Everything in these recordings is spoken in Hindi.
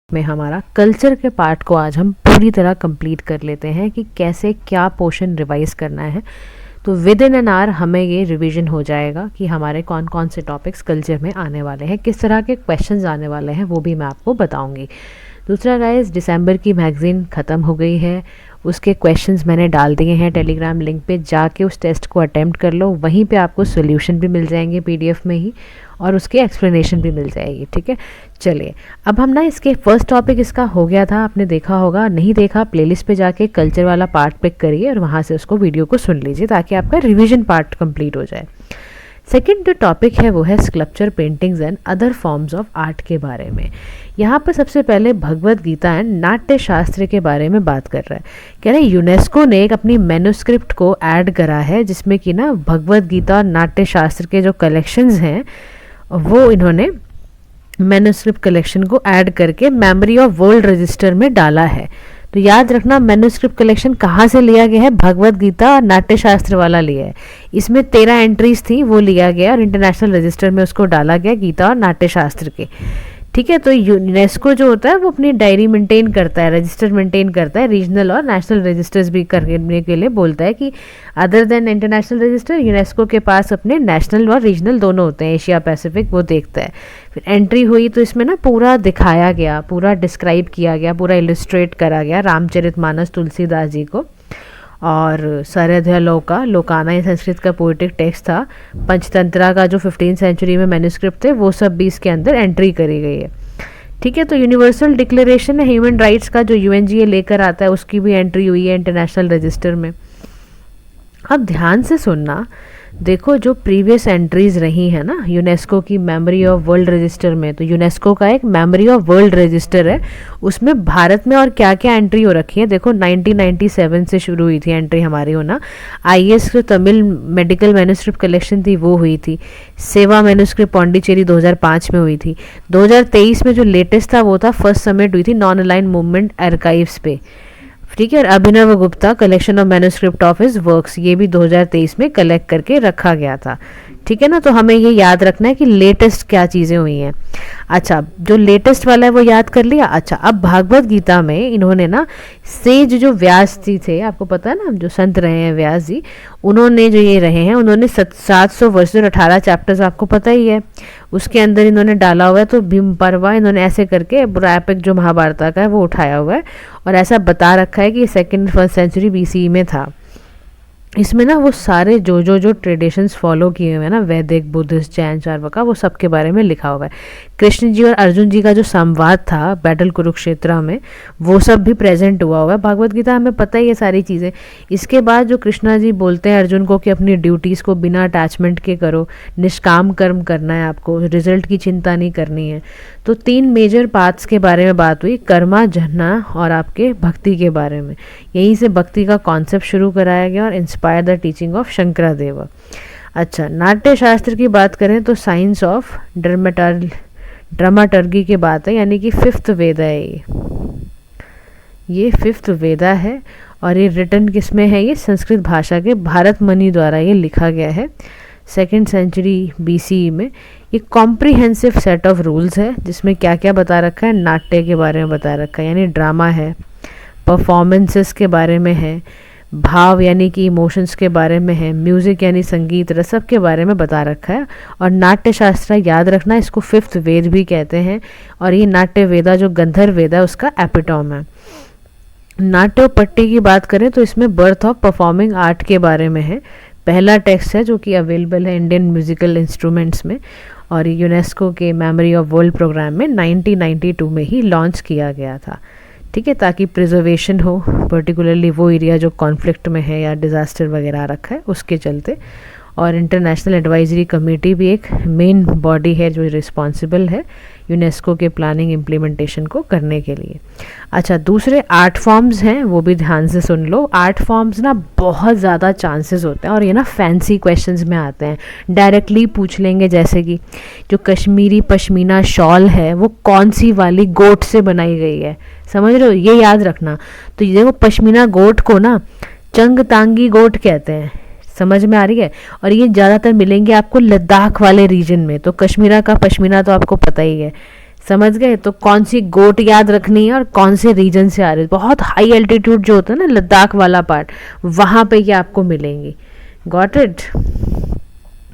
में हमारा कल्चर के पार्ट को आज हम पूरी तरह कंप्लीट कर लेते हैं कि कैसे क्या पोर्शन रिवाइज करना है। तो विद इन एन आवर हमें ये रिवीजन हो जाएगा कि हमारे कौन कौन से टॉपिक्स कल्चर में आने वाले हैं, किस तरह के क्वेश्चंस आने वाले हैं, वो भी मैं आपको बताऊंगी। दूसरा गाइस, दिसंबर की मैगज़ीन ख़त्म हो गई है, उसके क्वेश्चंस मैंने डाल दिए हैं टेलीग्राम लिंक पे, जाके उस टेस्ट को अटेम्प्ट कर लो। वहीं पे आपको सोल्यूशन भी मिल जाएंगे पीडीएफ में ही, और उसकी एक्सप्लेनेशन भी मिल जाएगी। ठीक है, चलिए अब हम ना इसके फर्स्ट टॉपिक इसका हो गया था, आपने देखा होगा, नहीं देखा प्लेलिस्ट पे जाके कल्चर वाला पार्ट पिक करिए और वहाँ से उसको वीडियो को सुन लीजिए ताकि आपका रिवीजन पार्ट कंप्लीट हो जाए। सेकेंड जो टॉपिक है वो है sculpture, paintings and other forms of art के बारे में। यहाँ पर सबसे पहले भगवद गीता एंड नाट्य शास्त्र के बारे में बात कर रहा है। कह रहे हैं यूनेस्को ने एक अपनी मैन्युस्क्रिप्ट को ऐड करा है जिसमें कि ना भगवद गीता और नाट्य शास्त्र के जो कलेक्शंस हैं वो इन्होंने मैन्युस्क्रिप्ट कलेक्शन को ऐड करके मेमोरी ऑफ वर्ल्ड रजिस्टर में डाला है। तो याद रखना मैन्युस्क्रिप्ट कलेक्शन कहाँ से लिया गया है, भगवद गीता और नाट्य शास्त्र वाला लिया है। इसमें 13 एंट्रीज थी, वो लिया गया और इंटरनेशनल रजिस्टर में उसको डाला गया गीता और नाट्य शास्त्र के। ठीक है, तो यूनेस्को जो होता है वो अपनी डायरी मेंटेन करता है, रजिस्टर मेंटेन करता है, रीजनल और नेशनल रजिस्टर्स भी करने के लिए बोलता है कि other than international register UNESCO के पास अपने नेशनल और रीजनल दोनों होते हैं, एशिया पैसिफिक वो देखता है। फिर एंट्री हुई तो इसमें ना पूरा दिखाया गया, पूरा डिस्क्राइब किया गया, पूरा इलस्ट्रेट करा गया रामचरितमानस तुलसीदास जी को, और सरयध्यालोका लोकाना ये संस्कृत का पोइटिक टेक्स्ट था। पंचतंत्रा का जो 15वीं सेंचुरी में मैन्युस्क्रिप्ट थे वो सब भी इसके अंदर एंट्री करी गई है। ठीक है, तो यूनिवर्सल डिक्लेरेशन है ह्यूमन राइट्स का जो यूएनजीए लेकर आता है उसकी भी एंट्री हुई है इंटरनेशनल रजिस्टर में। अब ध्यान से सुनना, देखो जो प्रीवियस एंट्रीज रही है ना यूनेस्को की मेमोरी ऑफ वर्ल्ड रजिस्टर में, तो यूनेस्को का एक मेमोरी ऑफ वर्ल्ड रजिस्टर है, उसमें भारत में और क्या क्या एंट्री हो रखी है। देखो 1997 से शुरू हुई थी एंट्री हमारी होना। आईएएस जो तमिल मेडिकल मैन्युस्क्रिप्ट कलेक्शन थी वो हुई थी। सेवा मैन्युस्क्रिप्ट पौंडीचेरी 2005 में हुई थी। 2023 में जो लेटेस्ट था वो था फर्स्ट समिट हुई थी नॉन अलाइन मूवमेंट आर्काइव्स पे। ठीक है, और Abhinav Gupta collection of manuscript of his works, ये भी 2023 में कलेक्ट करके रखा गया था। ठीक है ना, तो हमें ये याद रखना है कि लेटेस्ट क्या चीज़ें हुई हैं। अच्छा, जो लेटेस्ट वाला है वो याद कर लिया। अच्छा, अब भागवत गीता में इन्होंने ना सेज जो व्यास जी थे, आपको पता है ना जो संत रहे हैं व्यास जी, उन्होंने जो ये रहे हैं उन्होंने 700 वर्ष और 18 चैप्टर्स आपको पता ही है, उसके अंदर इन्होंने डाला हुआ है। तो भीम पर्वा इन्होंने ऐसे करके एपिक जो महाभारत का है वो उठाया हुआ है और ऐसा बता रखा है कि सेकेंड फर्स्ट सेंचुरी बीसी में था। इसमें ना वो सारे जो ट्रेडिशंस फॉलो किए हुए हैं ना, वैदिक, बुद्धिस्ट, जैन, चार्वाका, वो सब के बारे में लिखा हुआ है। कृष्ण जी और अर्जुन जी का जो संवाद था बैटल कुरुक्षेत्र में, वो सब भी प्रेजेंट हुआ है भागवत गीता, हमें पता ही है सारी चीज़ें। इसके बाद जो कृष्णा जी बोलते हैं अर्जुन को कि अपनी ड्यूटीज़ को बिना अटैचमेंट के करो, निष्काम कर्म करना है आपको, रिजल्ट की चिंता नहीं करनी है। तो 3 मेजर पाथ्स के बारे में बात हुई, कर्मा, जन्ना और आपके भक्ति के बारे में। यहीं से भक्ति का कॉन्सेप्ट शुरू कराया गया और इंस्पायर द टीचिंग ऑफ शंकरादेव। अच्छा, नाट्य शास्त्र की बात करें तो साइंस ऑफ ड्रामाटर्गी की बात है, यानी कि 5th वेदा है ये 5th वेदा है, और ये रिटन किसमें है, ये संस्कृत भाषा के भारत मनी द्वारा ये लिखा गया है 2nd सेंचुरी बीसीई में। ये कॉम्प्रिहेंसिव सेट ऑफ रूल्स है जिसमें क्या क्या बता रखा है, नाट्य के बारे में बता रखा है, यानी ड्रामा है, परफॉर्मेंसेस के बारे में है, भाव यानी कि इमोशंस के बारे में है, म्यूज़िक यानी संगीत, रसब के बारे में बता रखा है। और नाट्य शास्त्र याद रखना, इसको 5th वेद भी कहते हैं, और ये नाट्य वेदा जो गंधर्व वेदा उसका एपिटॉम है। नाट्योपट्टी की बात करें तो इसमें बर्थ ऑफ परफॉर्मिंग आर्ट के बारे में है, पहला टेक्स्ट है जो कि अवेलेबल है इंडियन म्यूजिकल इंस्ट्रूमेंट्स में, और यूनेस्को के मेमोरी ऑफ वर्ल्ड प्रोग्राम में 1992 में ही लॉन्च किया गया था। ठीक है, ताकि प्रिजर्वेशन हो, पर्टिकुलरली वो एरिया जो कॉन्फ्लिक्ट में है या डिज़ास्टर वगैरह रखा है उसके चलते। और इंटरनेशनल एडवाइजरी कमेटी भी एक मेन बॉडी है जो रिस्पॉन्सिबल है यूनेस्को के प्लानिंग इम्प्लीमेंटेशन को करने के लिए। अच्छा, दूसरे आर्ट फॉर्म्स हैं, वो भी ध्यान से सुन लो। आर्ट फॉर्म्स ना बहुत ज़्यादा चांसेस होते हैं और ये ना फैंसी क्वेश्चंस में आते हैं, डायरेक्टली पूछ लेंगे, जैसे कि जो कश्मीरी पश्मीना शॉल है वो कौन सी वाली गोट से बनाई गई है, समझ रहे हो, ये याद रखना। तो ये देखो पश्मीना गोट को ना चंगतांगी गोट कहते हैं, समझ में आ रही है, और ये ज़्यादातर मिलेंगे आपको लद्दाख वाले रीजन में। तो कश्मीरा का पश्मीना तो आपको पता ही है, समझ गए? तो कौन सी गोट याद रखनी है और कौन से रीजन से आ रही है। बहुत हाई एल्टीट्यूड जो होता है ना, लद्दाख वाला पार्ट, वहाँ पे ये आपको मिलेंगी। Got it?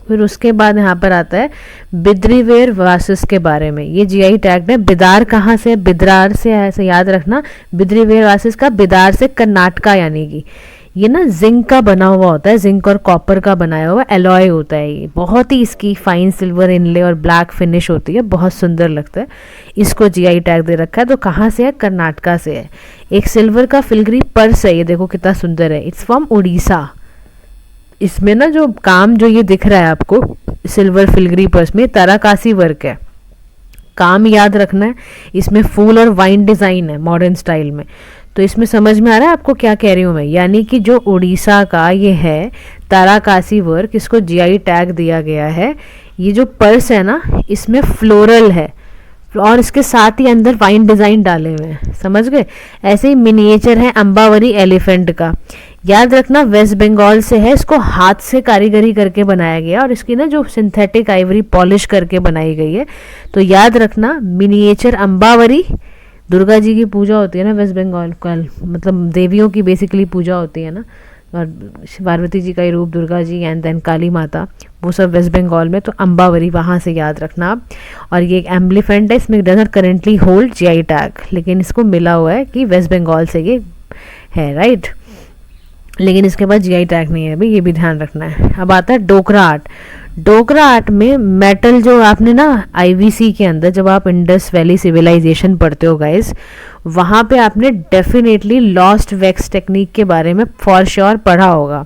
फिर उसके बाद यहाँ पर आता है बिद्रीवेर वासिस के बारे में। ये जीआई टैग है। बिदार कहाँ से? बिदरार से, ऐसे याद रखना। बिद्रीवेर वासिस का बिदार से कर्नाटका, यानी कि ये ना जिंक का बना हुआ होता है, जिंक और कॉपर का बनाया हुआ एलॉय होता है। ये बहुत ही इसकी फाइन सिल्वर इनले और ब्लैक फिनिश होती है, बहुत सुंदर लगता है। इसको जीआई टैग दे रखा है। तो कहाँ से है? कर्नाटका से है। एक सिल्वर का फिलग्री पर्स है, ये देखो कितना सुंदर है। It's from Orissa. इसमें ना जो काम जो ये दिख रहा है आपको सिल्वर फिलग्री पर्स में, ताराकासी वर्क है। काम याद रखना है। इसमें फूल और वाइन डिज़ाइन है मॉडर्न स्टाइल में। तो इसमें समझ में आ रहा है आपको क्या कह रही हूँ मैं? यानी कि जो उड़ीसा का ये है ताराकासी वर्क, इसको जीआई टैग दिया गया है। ये जो पर्स है ना, इसमें फ्लोरल है और इसके साथ ही अंदर वाइन डिज़ाइन डाले हुए हैं। समझ गए? ऐसे ही मिनिएचर है अंबावरी एलिफेंट का। याद रखना वेस्ट बंगाल से है। इसको हाथ से कारीगरी करके बनाया गया और इसकी ना जो सिंथेटिक आइवरी पॉलिश करके बनाई गई है। तो याद रखना मिनिएचर अंबावरी। दुर्गा जी की पूजा होती है ना वेस्ट बंगाल का, मतलब देवियों की बेसिकली पूजा होती है ना, और पार्वती जी का ही रूप दुर्गा जी एंड देन काली माता, वो सब वेस्ट बंगाल में। तो अंबावरी वहाँ से याद रखना आप। और ये एक एम्बलीफेंट है, इसमें doesn't currently hold GI tag, लेकिन इसको मिला हुआ है कि वेस्ट बंगाल से ये है, राइट। लेकिन इसके बाद जीआई टैग नहीं है अभी, ये भी ध्यान रखना है। अब आता है डोकरा आर्ट। डोकरा आर्ट में मेटल जो आपने ना आईवीसी के अंदर, जब आप इंडस वैली सिविलाइजेशन पढ़ते हो गाइस, वहाँ पे आपने डेफिनेटली लॉस्ट वैक्स टेक्निक के बारे में फॉर श्योर पढ़ा होगा।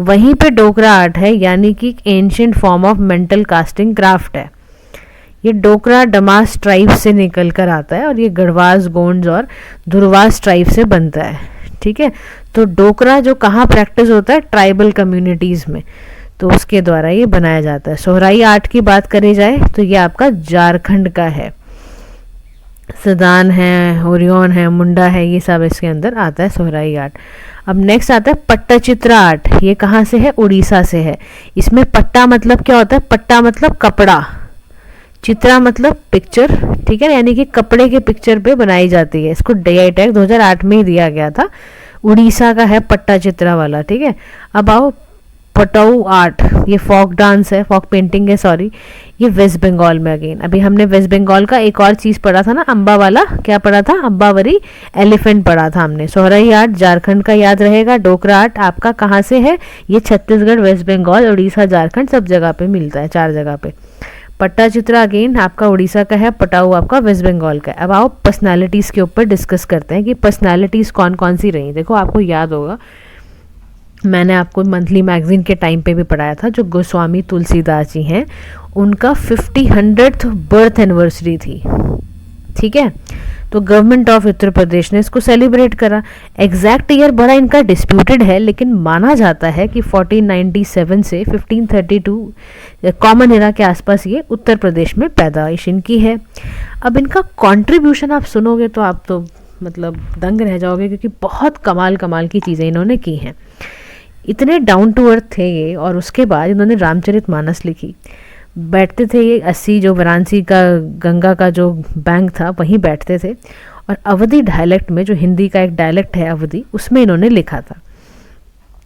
वहीं पे डोकरा आर्ट है, यानी कि ancient form of mental casting craft है। ये डोकरा डमास ट्राइब से निकल कर आता है और ये गढ़वास, गोंड्स और धुरवास ट्राइब से बनता है। ठीक है, तो डोकरा जो कहाँ प्रैक्टिस होता है? ट्राइबल कम्युनिटीज़ में, तो उसके द्वारा ये बनाया जाता है। सोहराई आर्ट की बात करी जाए तो ये आपका झारखंड का है। सदान है, ओरियन है, मुंडा है, ये सब इसके अंदर आता है सोहराई आर्ट। अब नेक्स्ट आता है पट्टचित्रा आर्ट। ये कहाँ से है? उड़ीसा से है। इसमें पट्टा मतलब क्या होता है? पट्टा मतलब कपड़ा, चित्रा मतलब पिक्चर। ठीक है, यानी कि कपड़े के पिक्चर पे बनाई जाती है। इसको जीआई टैग 2008 में ही दिया गया था। उड़ीसा का है पट्टाचित्रा वाला। ठीक है, अब आओ पटाऊ आर्ट। ये फॉक डांस है, फॉक पेंटिंग है, सॉरी। ये वेस्ट बंगाल में अगेन, अभी हमने वेस्ट बंगाल का एक और चीज़ पढ़ा था ना, अम्बा वाला, क्या पढ़ा था? अंबावरी एलिफेंट पढ़ा था हमने। सोहराई आर्ट झारखंड का याद रहेगा। डोकरा आर्ट आपका कहाँ से है? ये छत्तीसगढ़, वेस्ट बंगाल, उड़ीसा, झारखंड सब जगह पे मिलता है, 4 जगह पे। पट्टाचित्रा अगेन आपका उड़ीसा का है, पटाऊ आपका वेस्ट बंगाल का है। अब आओ पर्सनालिटीज़ के ऊपर डिस्कस करते हैं कि पर्सनालिटीज़ कौन कौन सी रही। देखो आपको याद होगा, मैंने आपको मंथली मैगजीन के टाइम पे भी पढ़ाया था, जो गोस्वामी तुलसीदास जी हैं, उनका 100th बर्थ एनिवर्सरी थी। ठीक है, तो गवर्नमेंट ऑफ उत्तर प्रदेश ने इसको सेलिब्रेट करा। एग्जैक्ट ईयर बड़ा इनका डिस्प्यूटेड है, लेकिन माना जाता है कि 1497 से 1532 कॉमन एरा के आसपास ये उत्तर प्रदेश में पैदाइश इनकी है। अब इनका कंट्रीब्यूशन आप सुनोगे तो आप तो मतलब दंग रह जाओगे, क्योंकि बहुत कमाल कमाल की चीज़ें इन्होंने की हैं। इतने डाउन टू अर्थ थे ये। और उसके बाद इन्होंने रामचरितमानस लिखी। बैठते थे ये 80 जो वाराणसी का गंगा का जो बैंक था वहीं बैठते थे, और अवधी डायलेक्ट में, जो हिंदी का एक डायलेक्ट है अवधी, उसमें इन्होंने लिखा था।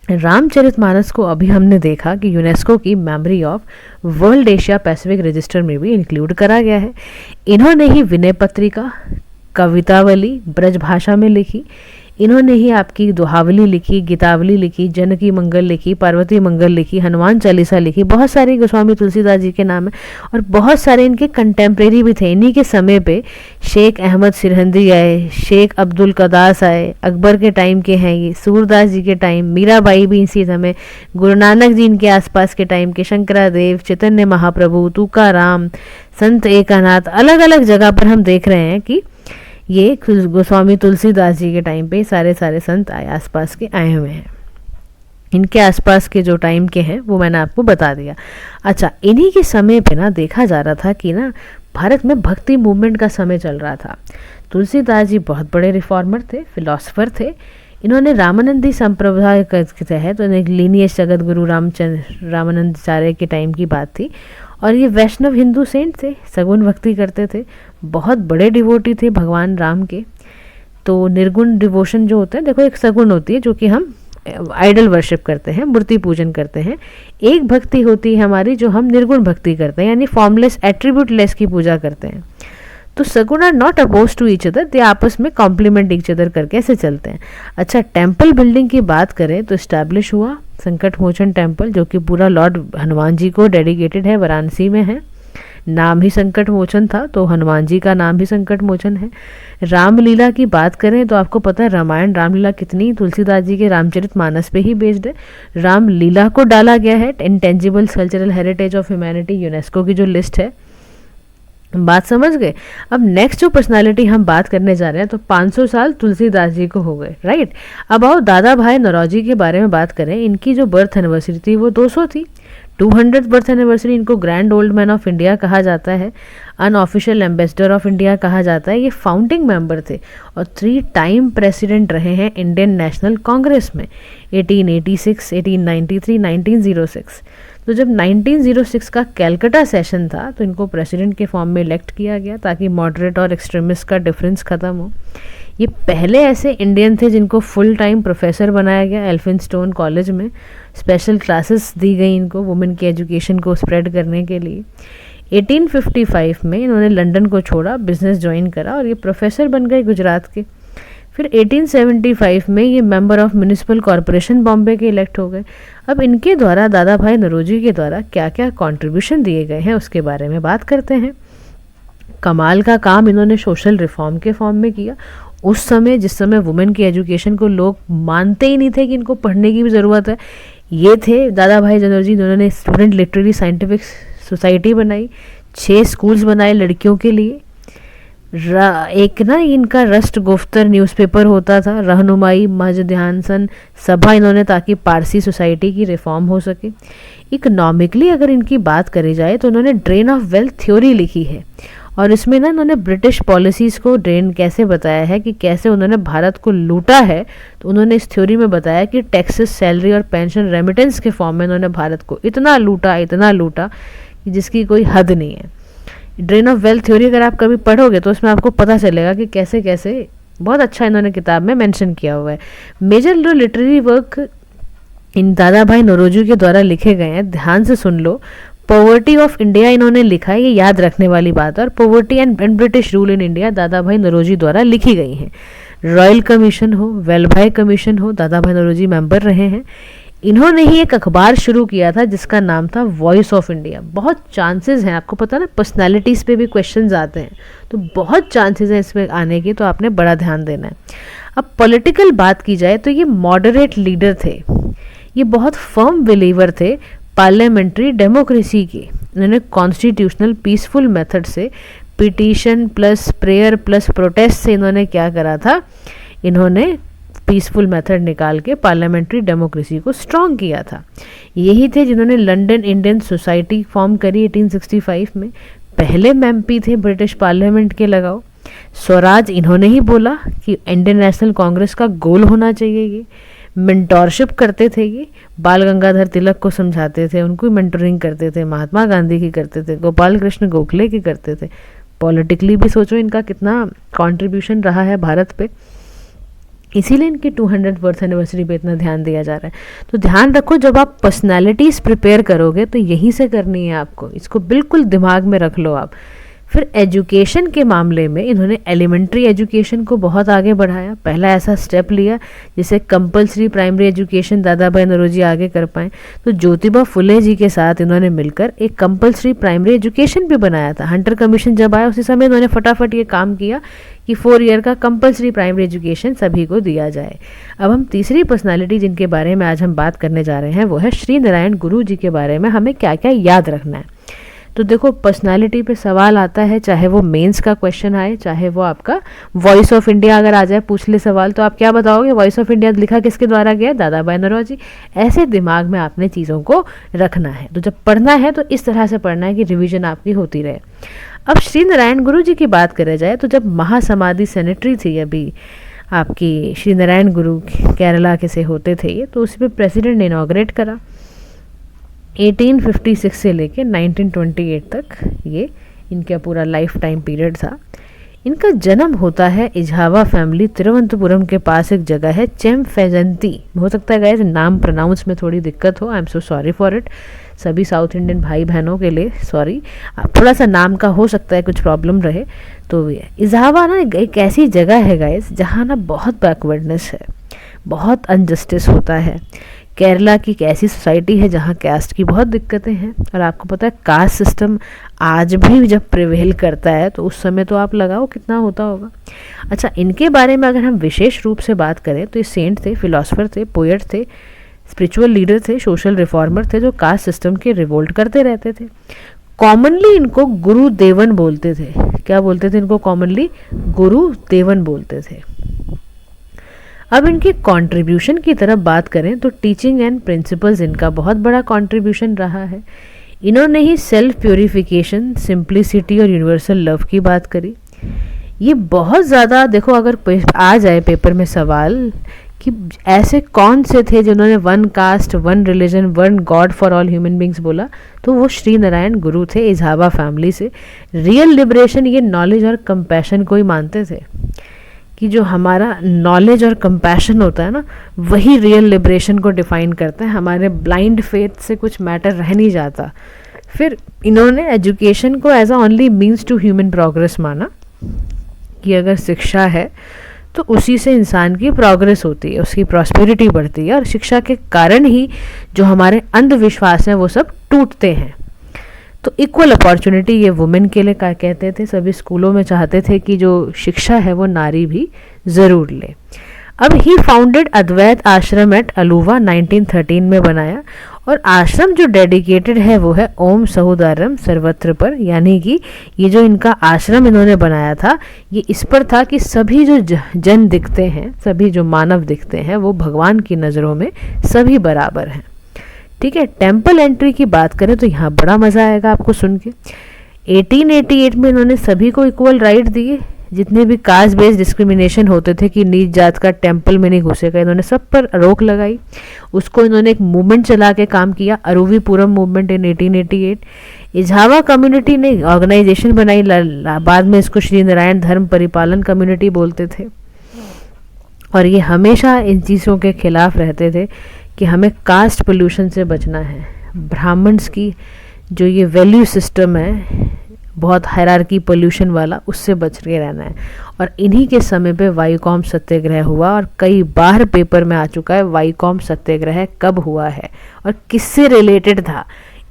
रामचरितमानस को अभी हमने देखा कि यूनेस्को की memory of world Asia Pacific register में भी इंक्लूड करा गया है। इन्होंने ही विनय पत्रिका, कवितावली ब्रज भाषा में लिखी। इन्होंने ही आपकी दोहावली लिखी, गीतावली लिखी, जनकी मंगल लिखी, पार्वती मंगल लिखी, हनुमान चालीसा लिखी। बहुत सारे गोस्वामी तुलसीदास जी के नाम है, और बहुत सारे इनके कंटेम्प्रेरी भी थे। इन्हीं के समय पे शेख अहमद सिरहिंदी आए, शेख अब्दुल कदास आए, अकबर के टाइम के हैं ये, सूरदास जी के टाइम, मीराबाई भी इसी समय, गुरु नानक जी इनके आसपास के टाइम के, शंकरादेव, चैतन्य महाप्रभु, तुकाराम, संत एकानाथ, अलग अलग जगह पर हम देख रहे हैं कि ये गोस्वामी तुलसीदास जी के टाइम पे सारे संत आसपास के आए हुए हैं। इनके आसपास के जो टाइम के हैं वो मैंने आपको बता दिया। अच्छा, इन्हीं के समय पे ना देखा जा रहा था कि ना भारत में भक्ति मूवमेंट का समय चल रहा था। तुलसीदास जी बहुत बड़े रिफॉर्मर थे, फिलोसफर थे। इन्होंने रामानंदी संप्रदाय के तहत, तो लीनियज जगत गुरु रामानंदाचार्य के टाइम की बात थी, और ये वैष्णव हिंदू सेंट थे, सगुण भक्ति करते थे, बहुत बड़े डिवोटी थे भगवान राम के। तो निर्गुण डिवोशन जो होता है, देखो एक सगुण होती है जो कि हम आइडल वर्शिप करते हैं, मूर्ति पूजन करते हैं। एक भक्ति होती है हमारी जो हम निर्गुण भक्ति करते हैं, यानी फॉर्मलेस एट्रीब्यूट लेस की पूजा करते हैं। तो सगुण are not oppose to each other, they आपस में कॉम्प्लीमेंट ईच अदर करके ऐसे चलते हैं। अच्छा, टेम्पल बिल्डिंग की बात करें तो इस्टेब्लिश हुआ संकट मोचन टेम्पल, जो कि पूरा लॉर्ड हनुमान जी को डेडिकेटेड है, वाराणसी में है। नाम ही संकट मोचन था तो हनुमान जी का नाम भी संकट मोचन है। रामलीला की बात करें तो आपको पता है रामायण रामलीला कितनी तुलसीदास जी के रामचरितमानस पे ही बेस्ड है। रामलीला को डाला गया है intangible cultural heritage of humanity, UNESCO की जो लिस्ट है। बात समझ गए। अब नेक्स्ट जो पर्सनालिटी हम बात करने जा रहे हैं, तो 500 साल तुलसीदास जी को हो गए, राइट। अब आओ दादा भाई नौरोजी के बारे में बात करें। इनकी जो बर्थ एनिवर्सरी थी वो 200 थी। 200th बर्थ एनिवर्सरी, इनको grand old man of India कहा जाता है, अनऑफिशियल एम्बेसडर ऑफ इंडिया कहा जाता है। ये फाउंडिंग मेंबर थे और 3 टाइम प्रेसिडेंट रहे हैं इंडियन नेशनल कांग्रेस में, 1886, 1893, 1906। तो जब 1906 का कैलकाटा सेशन था तो इनको प्रेसिडेंट के फॉर्म में इलेक्ट किया गया ताकि मॉडरेट और एक्सट्रीमिस्ट का डिफरेंस ख़त्म हो। ये पहले ऐसे इंडियन थे जिनको फुल टाइम प्रोफेसर बनाया गया एल्फिंस्टोन कॉलेज में। स्पेशल क्लासेस दी गई इनको वुमेन की एजुकेशन को स्प्रेड करने के लिए। 1855 में इन्होंने लंदन को छोड़ा, बिजनेस ज्वाइन करा और ये प्रोफेसर बन गए गुजरात के। फिर 1875 में ये member of municipal corporation Bombay के इलेक्ट हो गए। अब इनके द्वारा दादा भाई नौरोजी के द्वारा क्या क्या कंट्रीब्यूशन दिए गए हैं उसके बारे में बात करते हैं। कमाल का काम इन्होंने सोशल रिफॉर्म के फॉर्म में किया। उस समय जिस समय वुमेन की एजुकेशन को लोग मानते ही नहीं थे कि इनको पढ़ने की भी ज़रूरत है, ये थे दादा भाई नौरोजी जिन्होंने स्टूडेंट लिटरेरी साइंटिफिक सोसाइटी बनाई, 6 स्कूल्स बनाए लड़कियों के लिए। एक ना इनका रस्ट गुफ्तर न्यूज़पेपर होता था, रहनुमाई मज ध्यानसन सभा इन्होंने, ताकि पारसी सोसाइटी की रिफॉर्म हो सके। इकोनॉमिकली अगर इनकी बात करी जाए तो उन्होंने ड्रेन ऑफ वेल्थ थ्योरी लिखी है और इसमें ना इन्होंने ब्रिटिश पॉलिसीज़ को ड्रेन कैसे बताया है कि कैसे उन्होंने भारत को लूटा है। तो उन्होंने इस थ्योरी में बताया कि टैक्सेस, सैलरी और पेंशन रेमिटेंस के फॉर्म में इन्होंने भारत को इतना लूटा कि जिसकी कोई हद नहीं है। ड्रेन ऑफ वेल्थ थ्योरी अगर आप कभी पढ़ोगे तो उसमें आपको पता चलेगा कि कैसे कैसे बहुत अच्छा इन्होंने किताब में मेंशन किया हुआ है। मेजर जो लिटरेरी वर्क इन दादा भाई नौरोजी के द्वारा लिखे गए हैं, ध्यान से सुन लो। पॉवर्टी ऑफ इंडिया इन्होंने लिखा है, ये याद रखने वाली बात है। और poverty and British rule in India दादा भाई नौरोजी द्वारा लिखी गई हैं। रॉयल कमीशन हो, वेलभाई कमीशन हो, दादा भाई नौरोजी मेंबर रहे हैं। इन्होंने ही एक अखबार शुरू किया था जिसका नाम था वॉइस ऑफ इंडिया। बहुत चांसेस हैं, आपको पता ना पर्सनालिटीज़ पे भी क्वेश्चंस आते हैं, तो बहुत चांसेस हैं इसमें आने की, तो आपने बड़ा ध्यान देना है। अब पॉलिटिकल बात की जाए तो ये मॉडरेट लीडर थे, ये बहुत फर्म बिलीवर थे पार्लियामेंट्री डेमोक्रेसी की। इन्होंने कॉन्स्टिट्यूशनल पीसफुल मेथड से petition plus prayer plus protest से इन्होंने क्या करा था, इन्होंने पीसफुल मेथड निकाल के पार्लियामेंट्री डेमोक्रेसी को स्ट्रॉन्ग किया था। यही थे जिन्होंने लंदन इंडियन सोसाइटी फॉर्म करी 1865 में। पहले एमपी थे ब्रिटिश पार्लियामेंट के, लगाओ। स्वराज इन्होंने ही बोला कि इंडियन नेशनल कांग्रेस का गोल होना चाहिए। ये मेंटोरशिप करते थे, ये बाल गंगाधर तिलक को समझाते थे, उनको मेंटरिंग करते थे, महात्मा गांधी की करते थे, गोपाल कृष्ण गोखले की करते थे। पॉलिटिकली भी सोचो इनका कितना कंट्रीब्यूशन रहा है भारत पे, इसीलिए इनकी 200th बर्थ एनिवर्सरी पे इतना ध्यान दिया जा रहा है। तो ध्यान रखो, जब आप पर्सनालिटीज़ प्रिपेयर करोगे तो यहीं से करनी है आपको, इसको बिल्कुल दिमाग में रख लो आप। फिर एजुकेशन के मामले में इन्होंने एलिमेंट्री एजुकेशन को बहुत आगे बढ़ाया। पहला ऐसा स्टेप लिया जिसे कंपलसरी प्राइमरी एजुकेशन दादा भाई नौरोजी आगे कर पाए। तो ज्योतिबा फुले जी के साथ इन्होंने मिलकर एक कंपलसरी प्राइमरी एजुकेशन भी बनाया था। हंटर कमीशन जब आया उसी समय इन्होंने फटाफट ये काम किया कि 4 ईयर का कंपलसरी प्राइमरी एजुकेशन सभी को दिया जाए। अब हम तीसरी पर्सनालिटी जिनके बारे में आज हम बात करने जा रहे हैं वो है श्री नारायण गुरु जी के बारे में हमें क्या क्या याद रखना है। तो देखो, पर्सनालिटी पे सवाल आता है, चाहे वो मेंस का क्वेश्चन आए, चाहे वो आपका वॉइस ऑफ इंडिया अगर आ जाए पूछ ले सवाल, तो आप क्या बताओगे? वॉइस ऑफ इंडिया लिखा किसके द्वारा गया? दादा भाई नौरोजी। ऐसे दिमाग में आपने चीज़ों को रखना है। तो जब पढ़ना है तो इस तरह से पढ़ना है कि रिविजन आपकी होती रहे। अब श्री नारायण गुरु जी की बात करें जाए तो जब महासमाधि सेनेटरी थी अभी आपकी, श्री नारायण गुरु केरला के से होते थे ये, तो उस पर प्रेसिडेंट ने इनॉग्रेट करा। 1856 से लेके 1928 तक ये इनका पूरा लाइफ टाइम पीरियड था। इनका जन्म होता है इझावा फैमिली, तिरुवनंतपुरम के पास एक जगह है चेमफेजंती। हो सकता है गाइस नाम प्रोनाउंस में थोड़ी दिक्कत हो, I am so sorry for it. सभी साउथ इंडियन भाई बहनों के लिए सॉरी, थोड़ा सा नाम का हो सकता है कुछ प्रॉब्लम रहे। तो इझावा ना एक ऐसी जगह है गाइस जहाँ ना बहुत बैकवर्डनेस है, बहुत अनजस्टिस होता है। केरला की एक ऐसी सोसाइटी है जहाँ कास्ट की बहुत दिक्कतें हैं, और आपको पता है कास्ट सिस्टम आज भी जब प्रिवेल करता है तो उस समय तो आप लगाओ कितना होता होगा। अच्छा, इनके बारे में अगर हम विशेष रूप से बात करें तो ये सेंट थे, फिलोसोफर थे, पोएट थे, स्पिरिचुअल लीडर थे, सोशल रिफॉर्मर थे, जो कास्ट सिस्टम के रिवोल्ट करते रहते थे। कॉमनली इनको गुरु देवन बोलते थे। क्या बोलते थे इनको? कॉमनली गुरु देवन बोलते थे। अब इनके कंट्रीब्यूशन की तरफ बात करें तो टीचिंग एंड प्रिंसिपल्स इनका बहुत बड़ा कंट्रीब्यूशन रहा है। इन्होंने ही सेल्फ प्योरिफिकेशन, सिंप्लिसिटी और यूनिवर्सल लव की बात करी। ये बहुत ज़्यादा देखो, अगर आ जाए पेपर में सवाल कि ऐसे कौन से थे जिन्होंने one cast, one religion, one God for all human beings बोला, तो वो श्री नारायण गुरु थे इझावा फैमिली से। रियल लिबरेशन ये नॉलेज और कंपैशन को ही मानते थे कि जो हमारा नॉलेज और कंपैशन होता है ना, वही रियल लिबरेशन को डिफाइन करता है। हमारे ब्लाइंड फेथ से कुछ मैटर रह नहीं जाता। फिर इन्होंने एजुकेशन को as a only means to human progress माना कि अगर शिक्षा है तो उसी से इंसान की प्रोग्रेस होती है, उसकी प्रॉस्पेरिटी बढ़ती है, और शिक्षा के कारण ही जो हमारे अंधविश्वास हैं वो सब टूटते हैं। तो इक्वल अपॉर्चुनिटी ये वुमेन के लिए कहते थे। सभी स्कूलों में चाहते थे कि जो शिक्षा है वो नारी भी ज़रूर ले। अब ही फाउंडेड अद्वैत आश्रम एट अलुवा 1913 में बनाया, और आश्रम जो डेडिकेटेड है वो है ओम सहोदरम सर्वत्र पर, यानी कि ये जो इनका आश्रम इन्होंने बनाया था ये इस पर था कि सभी जो जन दिखते हैं, सभी जो मानव दिखते हैं वो भगवान की नज़रों में सभी बराबर हैं। ठीक है, टेम्पल एंट्री की बात करें तो यहाँ बड़ा मज़ा आएगा आपको सुन के। 1888 में इन्होंने सभी को इक्वल राइट दिए। जितने भी कास्ट बेस्ड डिस्क्रिमिनेशन होते थे कि नीच जात का टेम्पल में नहीं घुसेगा, इन्होंने सब पर रोक लगाई। उसको इन्होंने एक मूवमेंट चला के काम किया, अरुवीपुरम मूवमेंट इन 1888। इझावा कम्युनिटी ने ऑर्गेनाइजेशन बनाई, बाद में इसको श्री नारायण धर्म परिपालन कम्युनिटी बोलते थे। और ये हमेशा इन चीज़ों के खिलाफ रहते थे कि हमें कास्ट पोल्यूशन से बचना है। ब्राह्मण्स की जो ये वैल्यू सिस्टम है बहुत हायरार्की पोल्यूशन वाला, उससे बच के रहना है। और इन्हीं के समय पे वायुकॉम सत्याग्रह हुआ, और कई बार पेपर में आ चुका है वायुकॉम सत्याग्रह कब हुआ है और किससे रिलेटेड था।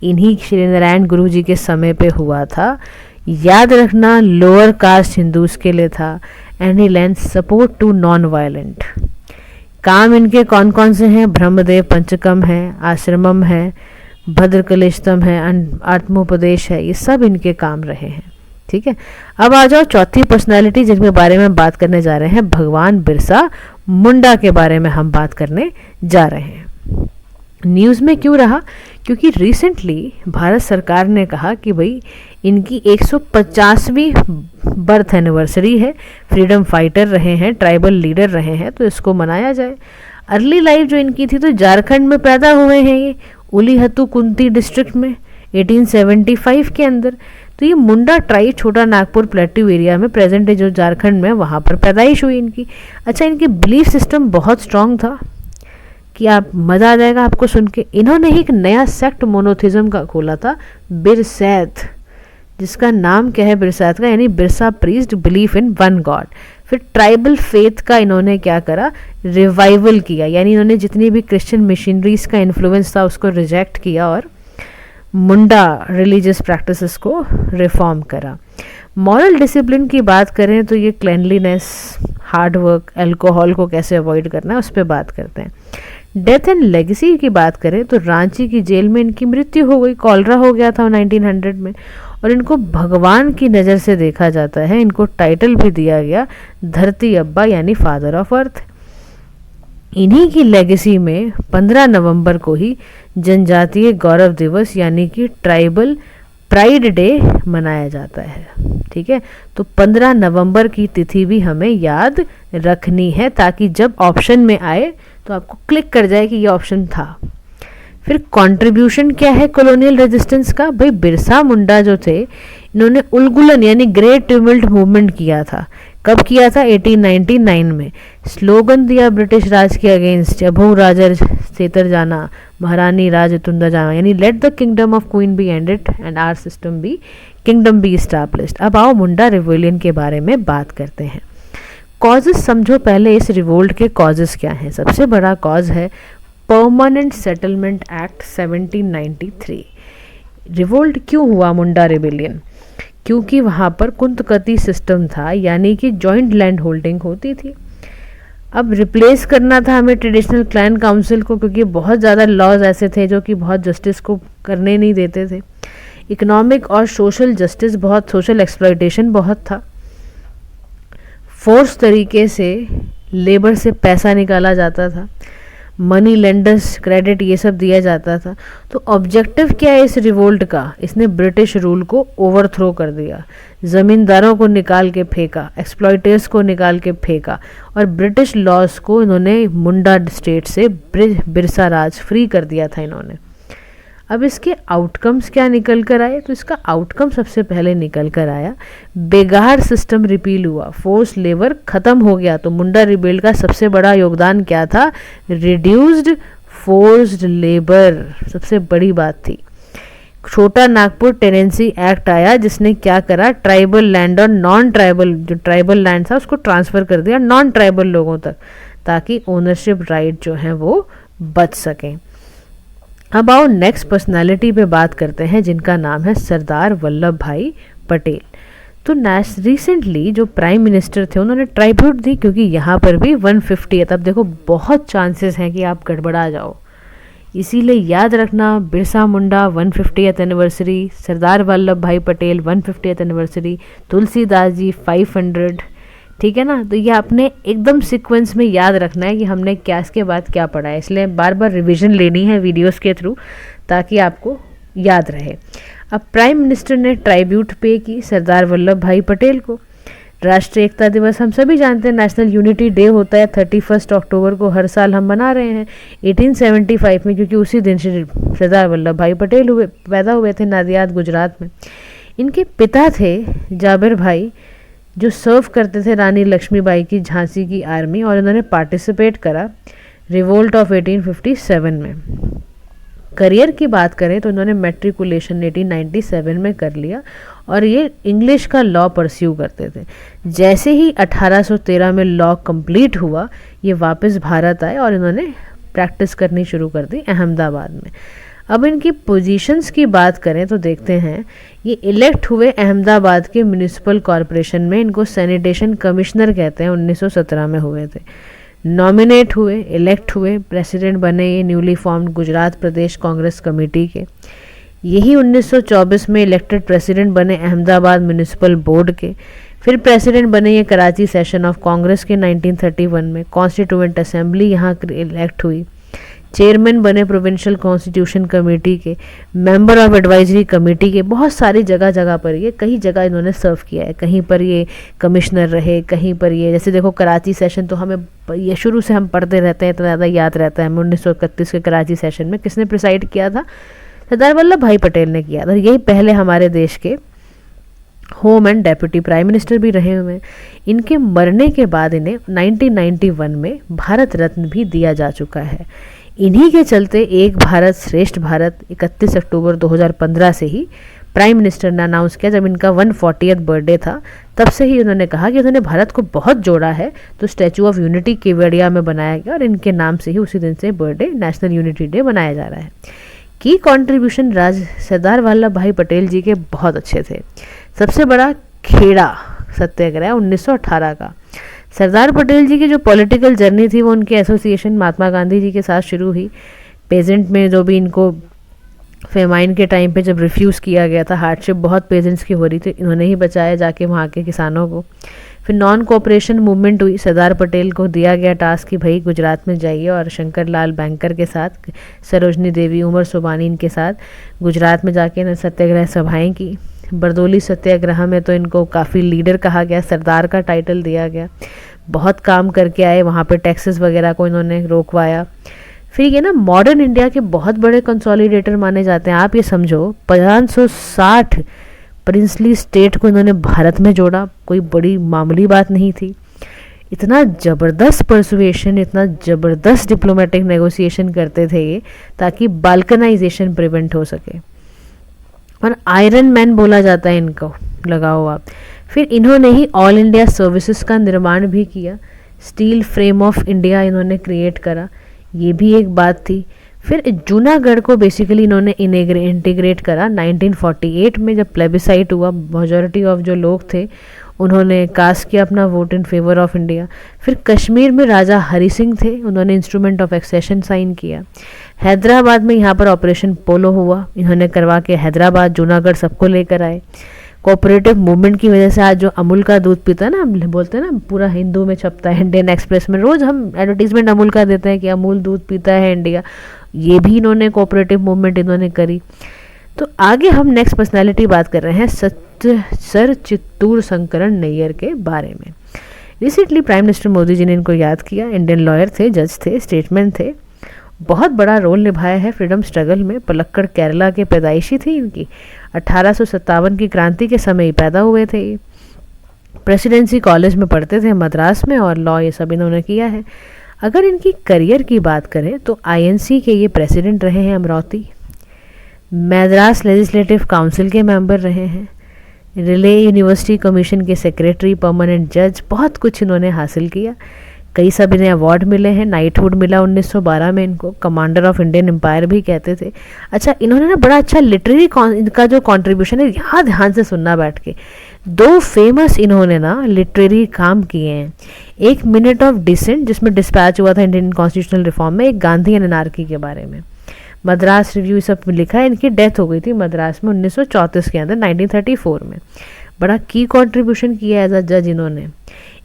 इन्हीं श्री नारायण गुरु जी के समय पे हुआ था। याद रखना, लोअर कास्ट हिंदूज के लिए था। And he lend support to non violent. काम इनके कौन कौन से हैं? ब्रह्मदेव पंचकम है, आश्रमम है, भद्रकलेशतम है, आत्मोपदेश है, ये सब इनके काम रहे हैं। ठीक है, अब आ जाओ चौथी पर्सनालिटी जिनके बारे में बात करने जा रहे हैं। भगवान बिरसा मुंडा के बारे में हम बात करने जा रहे हैं। न्यूज़ में क्यों रहा? क्योंकि रिसेंटली भारत सरकार ने कहा कि भाई इनकी 150वीं बर्थ एनिवर्सरी है, फ्रीडम फाइटर रहे हैं, ट्राइबल लीडर रहे हैं, तो इसको मनाया जाए। अर्ली लाइफ जो इनकी थी तो झारखंड में पैदा हुए हैं ये, उलीहतू कुंती डिस्ट्रिक्ट में 1875 के अंदर। तो ये मुंडा ट्राइब छोटा नागपुर प्लेट्यू एरिया में प्रेजेंट है जो झारखंड में, वहाँ पर पैदाइश हुई इनकी। अच्छा, इनकी बिलीफ सिस्टम बहुत स्ट्रांग था कि आप मज़ा आ जाएगा आपको सुन के। इन्होंने ही एक नया सेक्ट मोनोथिज्म का खोला था, बिरसैत, जिसका नाम क्या है बिरसैत का, यानी Birsa priest belief in one God. फिर ट्राइबल फेथ का इन्होंने क्या करा, रिवाइवल किया, यानी इन्होंने जितनी भी क्रिश्चियन मिशनरीज का इन्फ्लुएंस था उसको रिजेक्ट किया और मुंडा रिलीजियस प्रैक्टिसेस को रिफॉर्म करा। मॉरल डिसिप्लिन की बात करें तो ये क्लेनलीनेस, हार्ड वर्क, अल्कोहल को कैसे अवॉइड करना है उस पर बात करते हैं। डेथ एंड लेगेसी की बात करें तो रांची की जेल में इनकी मृत्यु हो गई, कॉलरा हो गया था 1900 में, और इनको भगवान की नज़र से देखा जाता है। इनको टाइटल भी दिया गया धरती अब्बा, यानी फादर ऑफ अर्थ। इन्हीं की लेगेसी में 15 नवंबर को ही जनजातीय गौरव दिवस यानी कि ट्राइबल प्राइड डे मनाया जाता है। ठीक है, तो 15 नवंबर की तिथि भी हमें याद रखनी है ताकि जब ऑप्शन में आए तो आपको क्लिक कर जाए कि ये ऑप्शन था। फिर कंट्रीब्यूशन क्या है कॉलोनियल रेजिस्टेंस का? भाई बिरसा मुंडा जो थे, इन्होंने उलगुलन यानी ग्रेट ट्यूमल्ट मूवमेंट किया था। कब किया था? 1899 में। स्लोगन दिया ब्रिटिश राज के अगेंस्ट, अभो राजा सेतर जाना, महारानी राज तुंदा जाना, यानी let the kingdom of queen be ended and our system be kingdom be established. अब आओ मुंडा रिवोलियन के बारे में बात करते हैं। कॉजेस समझो पहले, इस रिवोल्ट के कॉजेस क्या हैं? सबसे बड़ा कॉज है परमानेंट सेटलमेंट एक्ट 1793। रिवोल्ट क्यों हुआ मुंडा रिबेलियन? क्योंकि वहाँ पर कुंतकती सिस्टम था, यानी कि जॉइंट लैंड होल्डिंग होती थी। अब रिप्लेस करना था हमें ट्रेडिशनल क्लैन काउंसिल को, क्योंकि बहुत ज़्यादा लॉज ऐसे थे जो कि बहुत जस्टिस को करने नहीं देते थे। इकोनॉमिक और सोशल जस्टिस बहुत, सोशल एक्सप्लॉयटेशन बहुत था। फोर्स तरीके से लेबर से पैसा निकाला जाता था, मनी लेंडर्स क्रेडिट ये सब दिया जाता था। तो ऑब्जेक्टिव क्या है इस रिवोल्ट का? इसने ब्रिटिश रूल को ओवरथ्रो कर दिया, ज़मींदारों को निकाल के फेंका, एक्सप्लॉयटर्स को निकाल के फेंका, और ब्रिटिश लॉज को इन्होंने मुंडा स्टेट से बिरसा राज फ्री कर दिया था इन्होंने। अब इसके आउटकम्स क्या निकल कर आए? तो इसका आउटकम सबसे पहले निकल कर आया, बेगार सिस्टम रिपील हुआ, फोर्स लेबर खत्म हो गया। तो मुंडा रिबेल का सबसे बड़ा योगदान क्या था? रिड्यूस्ड फोर्स्ड लेबर, सबसे बड़ी बात थी। छोटा नागपुर टेनेंसी एक्ट आया, जिसने क्या करा, ट्राइबल लैंड और नॉन ट्राइबल, जो ट्राइबल लैंड था उसको ट्रांसफ़र कर दिया नॉन ट्राइबल लोगों तक, ताकि ओनरशिप राइट जो है वो बच सकें। अब आओ नेक्स्ट पर्सनालिटी पे बात करते हैं, जिनका नाम है सरदार वल्लभ भाई पटेल। तो रिसेंटली जो प्राइम मिनिस्टर थे उन्होंने ट्राइब्यूट दी, क्योंकि यहाँ पर भी 150th, अब देखो बहुत चांसेस हैं कि आप गड़बड़ा जाओ, इसीलिए याद रखना बिरसा मुंडा 150th एनिवर्सरी, सरदार वल्लभ भाई पटेल 150th एनिवर्सरी, तुलसीदास जी 500, ठीक है ना। तो ये आपने एकदम सीक्वेंस में याद रखना है कि हमने क्या इसके बाद क्या पढ़ा है, इसलिए बार बार रिवीजन लेनी है वीडियोस के थ्रू, ताकि आपको याद रहे। अब प्राइम मिनिस्टर ने ट्राइब्यूट पे की सरदार वल्लभ भाई पटेल को। राष्ट्रीय एकता दिवस हम सभी जानते हैं, नेशनल यूनिटी डे होता है 31 अक्टूबर को, हर साल हम मना रहे हैं 1875 में, क्योंकि उसी दिन सरदार वल्लभ भाई पटेल पैदा हुए थे नादियाद गुजरात में। इनके पिता थे जाबिर भाई, जो सर्व करते थे रानी लक्ष्मीबाई की झांसी की आर्मी, और इन्होंने पार्टिसिपेट करा रिवोल्ट ऑफ 1857 में। करियर की बात करें तो इन्होंने मैट्रिकुलेशन 1897 में कर लिया, और ये इंग्लिश का लॉ परस्यू करते थे। जैसे ही 1813 में लॉ कंप्लीट हुआ, ये वापस भारत आए और इन्होंने प्रैक्टिस करनी शुरू कर दी अहमदाबाद में। अब इनकी पोजीशंस की बात करें तो देखते हैं, ये इलेक्ट हुए अहमदाबाद के म्यूनिसिपल कॉरपोरेशन में, इनको सैनिटेशन कमिश्नर कहते हैं, 1917 में हुए थे। नॉमिनेट हुए, इलेक्ट हुए, प्रेसिडेंट बने ये न्यूली फॉर्म्ड गुजरात प्रदेश कांग्रेस कमेटी के। यही 1924 में इलेक्टेड प्रेसिडेंट बने अहमदाबाद म्यूनिसिपल बोर्ड के। फिर प्रेसिडेंट बने ये कराची सेशन ऑफ कांग्रेस के 1931 में। कॉन्स्टिट्यूएंट असेंबली यहाँ इलेक्ट हुई। चेयरमैन बने प्रोविंशियल कॉन्स्टिट्यूशन कमेटी के, मेंबर ऑफ एडवाइजरी कमेटी के। बहुत सारी जगह जगह पर ये, कई जगह इन्होंने सर्व किया है। कहीं पर ये कमिश्नर रहे, कहीं पर ये, जैसे देखो कराची सेशन तो हमें ये शुरू से हम पढ़ते रहते हैं, इतना ज़्यादा याद रहता है हमें। 1931 के कराची सेशन में किसने प्रिसाइड किया था? सरदार वल्लभ भाई पटेल ने किया था। यही पहले हमारे देश के home and deputy prime minister भी रहे हुए हैं। इनके मरने के बाद इन्हें 1991 में भारत रत्न भी दिया जा चुका है। इन्हीं के चलते एक भारत श्रेष्ठ भारत 31 अक्टूबर 2015 से ही प्राइम मिनिस्टर ने अनाउंस किया। जब इनका 140th बर्थडे था, तब से ही उन्होंने कहा कि उन्होंने भारत को बहुत जोड़ा है, तो स्टैचू ऑफ यूनिटी केवड़िया में बनाया गया, और इनके नाम से ही उसी दिन से बर्थडे नेशनल यूनिटी डे मनाया जा रहा है। की कंट्रीब्यूशन सरदार वल्लभ भाई पटेल जी के बहुत अच्छे थे। सबसे बड़ा खेड़ा सत्याग्रह 1918 का। सरदार पटेल जी की जो पॉलिटिकल जर्नी थी वो उनके एसोसिएशन महात्मा गांधी जी के साथ शुरू हुई। पेजेंट में जो भी इनको फेमाइन के टाइम पे जब रिफ्यूज़ किया गया था, हार्डशिप बहुत पेजेंट्स की हो रही थी, इन्होंने ही बचाया जाके वहाँ के किसानों को। फिर नॉन कोऑपरेशन मूवमेंट हुई। सरदार पटेल को दिया गया टास्क कि भाई गुजरात में जाइए और शंकर लाल बैंकर के साथ, सरोजनी देवी, उमर सुबानी इनके साथ गुजरात में जाके इन्होंने सत्याग्रह सभाएँ की। बरदौली सत्याग्रह में तो इनको काफ़ी लीडर कहा गया, सरदार का टाइटल दिया गया। बहुत काम करके आए, वहाँ पे टैक्सेस वगैरह को इन्होंने रोकवाया। फिर ये ना मॉडर्न इंडिया के बहुत बड़े कंसोलिडेटर माने जाते हैं। आप ये समझो 560 प्रिंसली स्टेट को इन्होंने भारत में जोड़ा, कोई बड़ी मामूली बात नहीं थी। इतना ज़बरदस्त परसुएशन, इतना ज़बरदस्त डिप्लोमेटिक नेगोशिएशन करते थे ये, ताकि बाल्कनाइजेशन प्रिवेंट हो सके। और आयरन मैन बोला जाता है इनको, लगाओ आप। फिर इन्होंने ही ऑल इंडिया सर्विसेज का निर्माण भी किया, स्टील फ्रेम ऑफ इंडिया इन्होंने क्रिएट करा, ये भी एक बात थी। फिर जूनागढ़ को बेसिकली इन्होंने इंटीग्रेट करा 1948 में, जब प्लेबिसाइट हुआ, मेजॉरिटी ऑफ जो लोग थे उन्होंने कास्ट किया अपना vote in favour of India. फिर कश्मीर में राजा हरि सिंह थे, उन्होंने इंस्ट्रूमेंट ऑफ एक्सेशन साइन किया। हैदराबाद में यहाँ पर ऑपरेशन पोलो हुआ, इन्होंने करवा के हैदराबाद जूनागढ़ सबको लेकर आए। कोऑपरेटिव मूवमेंट की वजह से आज जो अमूल का दूध पीता है ना, हम बोलते हैं ना, पूरा हिंदू में छपता है, इंडियन एक्सप्रेस में रोज़ हम एडवर्टीजमेंट अमूल का देते हैं कि अमूल दूध पीता है इंडिया, ये भी इन्होंने कोऑपरेटिव मूवमेंट इन्होंने करी। तो आगे हम नेक्स्ट पर्सनालिटी बात कर रहे हैं सर चित्तूर शंकरन नैयर के बारे में। Recently prime minister Modi ji ने इनको याद किया। इंडियन लॉयर थे, जज थे, स्टेटमैन थे, बहुत बड़ा रोल निभाया है फ्रीडम स्ट्रगल में। पलक्कड़ केरला के पैदाइशी थी इनकी, 1857 की क्रांति के समय ही पैदा हुए थे ये। प्रेसिडेंसी कॉलेज में पढ़ते थे मद्रास में, और लॉ ये सब इन्होंने किया है। अगर इनकी करियर की बात करें तो आईएनसी के ये प्रेसिडेंट रहे हैं अमरावती, मद्रास लेजिस्लेटिव काउंसिल के मेंबर रहे हैं, रिले यूनिवर्सिटी कमीशन के सेक्रेटरी, परमानेंट जज, बहुत कुछ इन्होंने हासिल किया। कई सब इन्हें अवार्ड मिले हैं, नाइटहुड मिला 1912 में इनको, कमांडर ऑफ इंडियन एम्पायर भी कहते थे। अच्छा, इन्होंने ना बड़ा अच्छा लिटरेरी इनका जो कंट्रीब्यूशन है, यहाँ ध्यान से सुनना बैठ के, 2 फेमस इन्होंने ना लिटरेरी काम किए हैं। एक मिनट ऑफ डिसेंट जिसमें डिस्पैच हुआ था इंडियन कॉन्स्टिट्यूशनल रिफॉर्म में, एक गांधी एंड एनार्की के बारे में। मद्रास रिव्यू सब लिखा है। इनकी डेथ हो गई थी मद्रास में 1934 के अंदर, 1934 में। बड़ा की कंट्रीब्यूशन किया एज अ जज इन्होंने।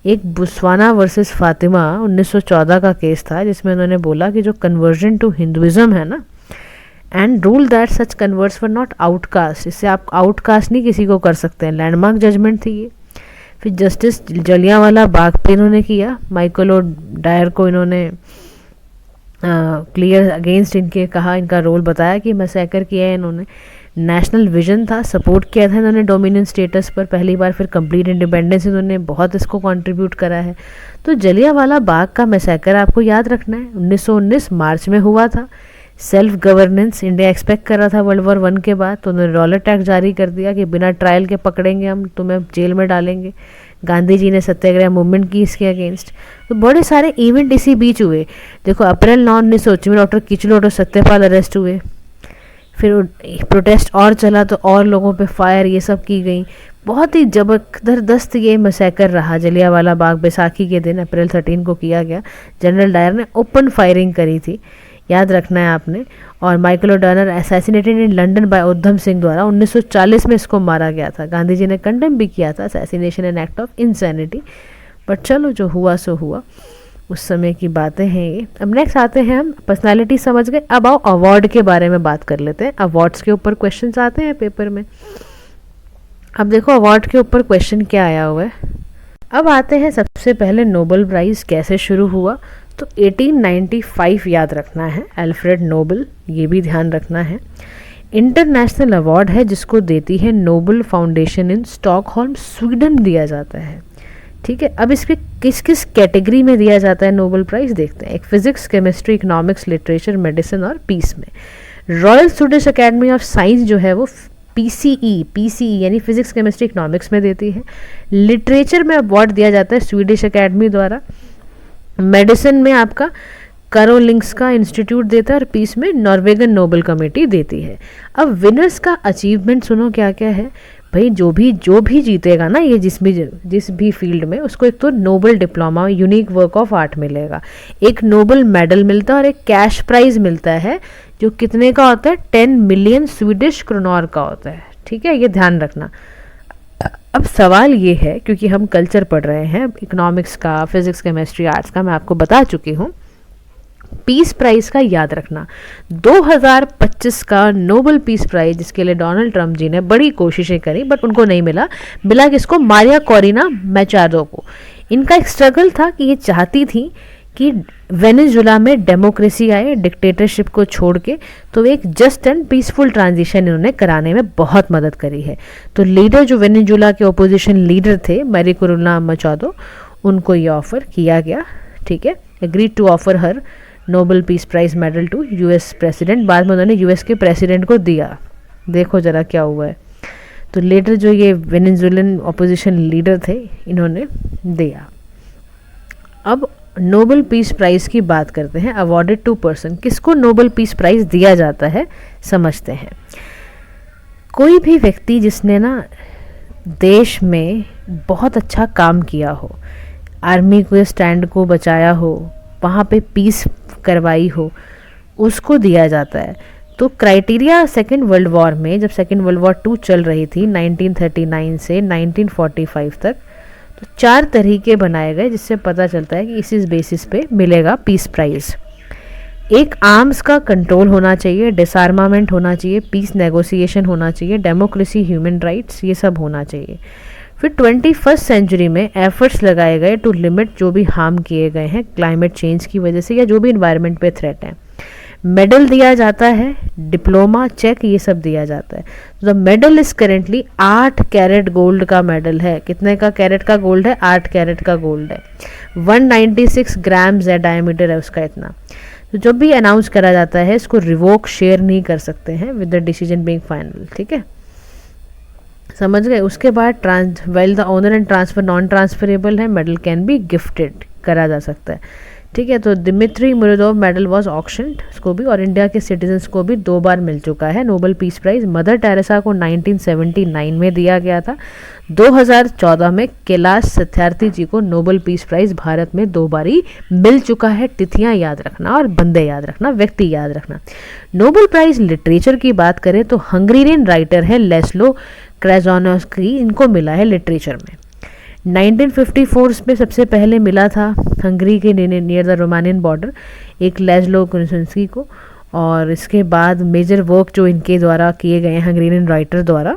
एक बुस्वाना वर्सेस फातिमा 1914 का केस था, जिसमें उन्होंने बोला कि जो कन्वर्जन टू हिंदुइज्म है ना, and rule that such converts were not outcast, इससे आप आउटकास्ट नहीं किसी को कर सकते हैं। लैंडमार्क जजमेंट थी ये। फिर जस्टिस जलियांवाला बाग पे इन्होंने किया, माइकल ओ डायर को इन्होंने क्लियर अगेंस्ट इनके कहा, इनका रोल बताया कि मैसेकर किया है इन्होंने। नेशनल विजन था, सपोर्ट किया था इन्होंने डोमिनियन स्टेटस पर पहली बार। फिर कंप्लीट इंडिपेंडेंस इन्होंने बहुत इसको कंट्रीब्यूट करा है। तो जलियांवाला बाग का मैसेकर आपको याद रखना है, 1919 मार्च में हुआ था। सेल्फ गवर्नेंस इंडिया एक्सपेक्ट कर रहा था वर्ल्ड वॉर 1 के बाद, तो उन्होंने रॉलेट एक्ट जारी कर दिया कि बिना ट्रायल के पकड़ेंगे हम, तुम्हें जेल में डालेंगे। गांधी जी ने सत्याग्रह मूवमेंट की इसके अगेंस्ट। तो बड़े सारे इवेंट इसी बीच हुए। देखो, अप्रैल 9 1925 में डॉक्टर किचलू और सत्यपाल अरेस्ट हुए। फिर प्रोटेस्ट और चला तो और लोगों पे फायर ये सब की गई। बहुत ही जबरदस्त ये मैसेकर रहा जलियांवाला बाग। बैसाखी के दिन अप्रैल 13 को किया गया। जनरल डायर ने ओपन फायरिंग करी थी, याद रखना है आपने। और Michael O'Dwyer assassinated in London by Udham Singh द्वारा 1940 में इसको मारा गया था। गांधी जी ने कंडेम भी किया था assassination an act of insanity. But चलो, जो हुआ सो हुआ, उस समय की बातें हैं ये। अब नेक्स्ट आते हैं, हम पर्सनालिटी समझ गए, अब आओ अवार्ड के बारे में बात कर लेते हैं। अवार्ड्स के ऊपर क्वेश्चंस आते हैं पेपर में। अब देखो अवार्ड के ऊपर क्वेश्चन क्या आया हुआ है। अब आते हैं सबसे पहले नोबेल प्राइज़ कैसे शुरू हुआ। तो 1895 याद रखना है, अल्फ्रेड नोबेल, ये भी ध्यान रखना है। इंटरनेशनल अवार्ड है जिसको देती है नोबेल फाउंडेशन इन स्टॉकहोल्म, स्वीडन दिया जाता है। ठीक है, अब इसके किस किस कैटेगरी में दिया जाता है नोबेल प्राइज़ देखते हैं। एक physics, chemistry, economics, literature, medicine और पीस में। Royal Swedish academy of science जो है वो पीसीई यानी फिजिक्स, केमिस्ट्री, इकोनॉमिक्स में देती है। लिटरेचर में अवार्ड दिया जाता है स्वीडिश अकेडमी द्वारा। मेडिसिन में आपका करोलिंस्का इंस्टीट्यूट देता है, और पीस में नॉर्वेगन नोबेल कमेटी देती है। अब विनर्स का अचीवमेंट सुनो क्या क्या है भाई। जो भी जीतेगा ना ये जिस भी फील्ड में, उसको एक तो Nobel diploma, unique work of art मिलेगा, एक नोबेल मेडल मिलता है, और एक कैश प्राइज मिलता है जो कितने का होता है, 10 मिलियन स्वीडिश क्रोनर का होता है। ठीक है, ये ध्यान रखना। अब सवाल ये है, क्योंकि हम कल्चर पढ़ रहे हैं, इकोनॉमिक्स का, फिजिक्स, केमिस्ट्री, आर्ट्स का मैं आपको बता चुकी हूँ। पीस प्राइज का याद रखना, 2025 का नोबेल पीस प्राइज, जिसके लिए डोनाल्ड ट्रंप जी ने बड़ी कोशिशें करी बट उनको नहीं मिला किसको, मारिया कोरिना मैचाडो को। इनका एक स्ट्रगल था कि ये चाहती थी कि वेनेजुला में डेमोक्रेसी आए डिक्टेटरशिप को छोड़ के, तो एक जस्ट एंड पीसफुल ट्रांजिशन इन्होंने कराने में बहुत मदद करी है। तो लीडर जो वेनेजुला के ओपोजिशन लीडर थे मैरिकोरुना मचाडो, उनको ये ऑफर किया गया, ठीक है, agreed to offer her Nobel peace prize medal to US president. बाद में उन्होंने यूएस के प्रेसिडेंट को दिया। देखो जरा क्या हुआ है। तो लेटर जो ये वेनेजुएलन ऑपोजिशन लीडर थे इन्होंने दिया। अब नोबेल पीस प्राइज़ की बात करते हैं। अवॉर्डेड टू पर्सन, किसको नोबेल पीस प्राइज़ दिया जाता है समझते हैं। कोई भी व्यक्ति जिसने ना देश में बहुत अच्छा काम किया हो, आर्मी के स्टैंड को बचाया हो, वहाँ पे पीस करवाई हो, उसको दिया जाता है। तो क्राइटेरिया सेकेंड वर्ल्ड वॉर में, जब सेकेंड वर्ल्ड वॉर 2 चल रही थी 1939 से 1945 तक, तो 4 तरीके बनाए गए जिससे पता चलता है कि इस बेसिस पे मिलेगा पीस प्राइज़। एक आर्म्स का कंट्रोल होना चाहिए, डिसआर्मामेंट होना चाहिए, पीस नेगोशिएशन होना चाहिए, डेमोक्रेसी, ह्यूमन राइट्स, ये सब होना चाहिए। फिर 21st सेंचुरी में एफर्ट्स लगाए गए टू लिमिट जो भी हार्म किए गए हैं क्लाइमेट चेंज की वजह से या जो भी इन्वायरमेंट पे थ्रेट है। मेडल दिया जाता है, डिप्लोमा, चेक, ये सब दिया जाता है। The medal is currently 8 carat gold का मेडल है। कितने का कैरेट का गोल्ड है? 8 कैरेट का गोल्ड है। 196 ग्राम्स है डायमीटर है उसका इतना। तो जब भी अनाउंस करा जाता है इसको रिवोक शेयर नहीं कर सकते हैं with the decision being final, ठीक है, समझ गए। उसके बाद well the owner and transfer non transferable है, मेडल कैन बी गिफ्टेड करा जा सकता है, ठीक है। तो दिमित्री मुरादोव मेडल वॉज ऑक्शन्ड, उसको भी, और इंडिया के सिटीजन्स को भी 2 बार मिल चुका है Nobel peace prize. Mother Teresa को 1979 में दिया गया था। 2014 में कैलाश सत्यार्थी जी को नोबेल पीस प्राइज भारत में 2 बार ही मिल चुका है। तिथियां याद रखना और बंदे याद रखना, व्यक्ति याद रखना। नोबेल प्राइज लिटरेचर की बात करें तो हंगेरियन राइटर है लेस्लो क्रेजोनस्की, इनको मिला है लिटरेचर में। 1954 में सबसे पहले मिला था हंगरी के नियर द रोमानियन बॉर्डर एक लेस्लो क्रेजोनस्की को, और इसके बाद मेजर वर्क जो इनके द्वारा किए गए हैं हंगेरियन राइटर द्वारा,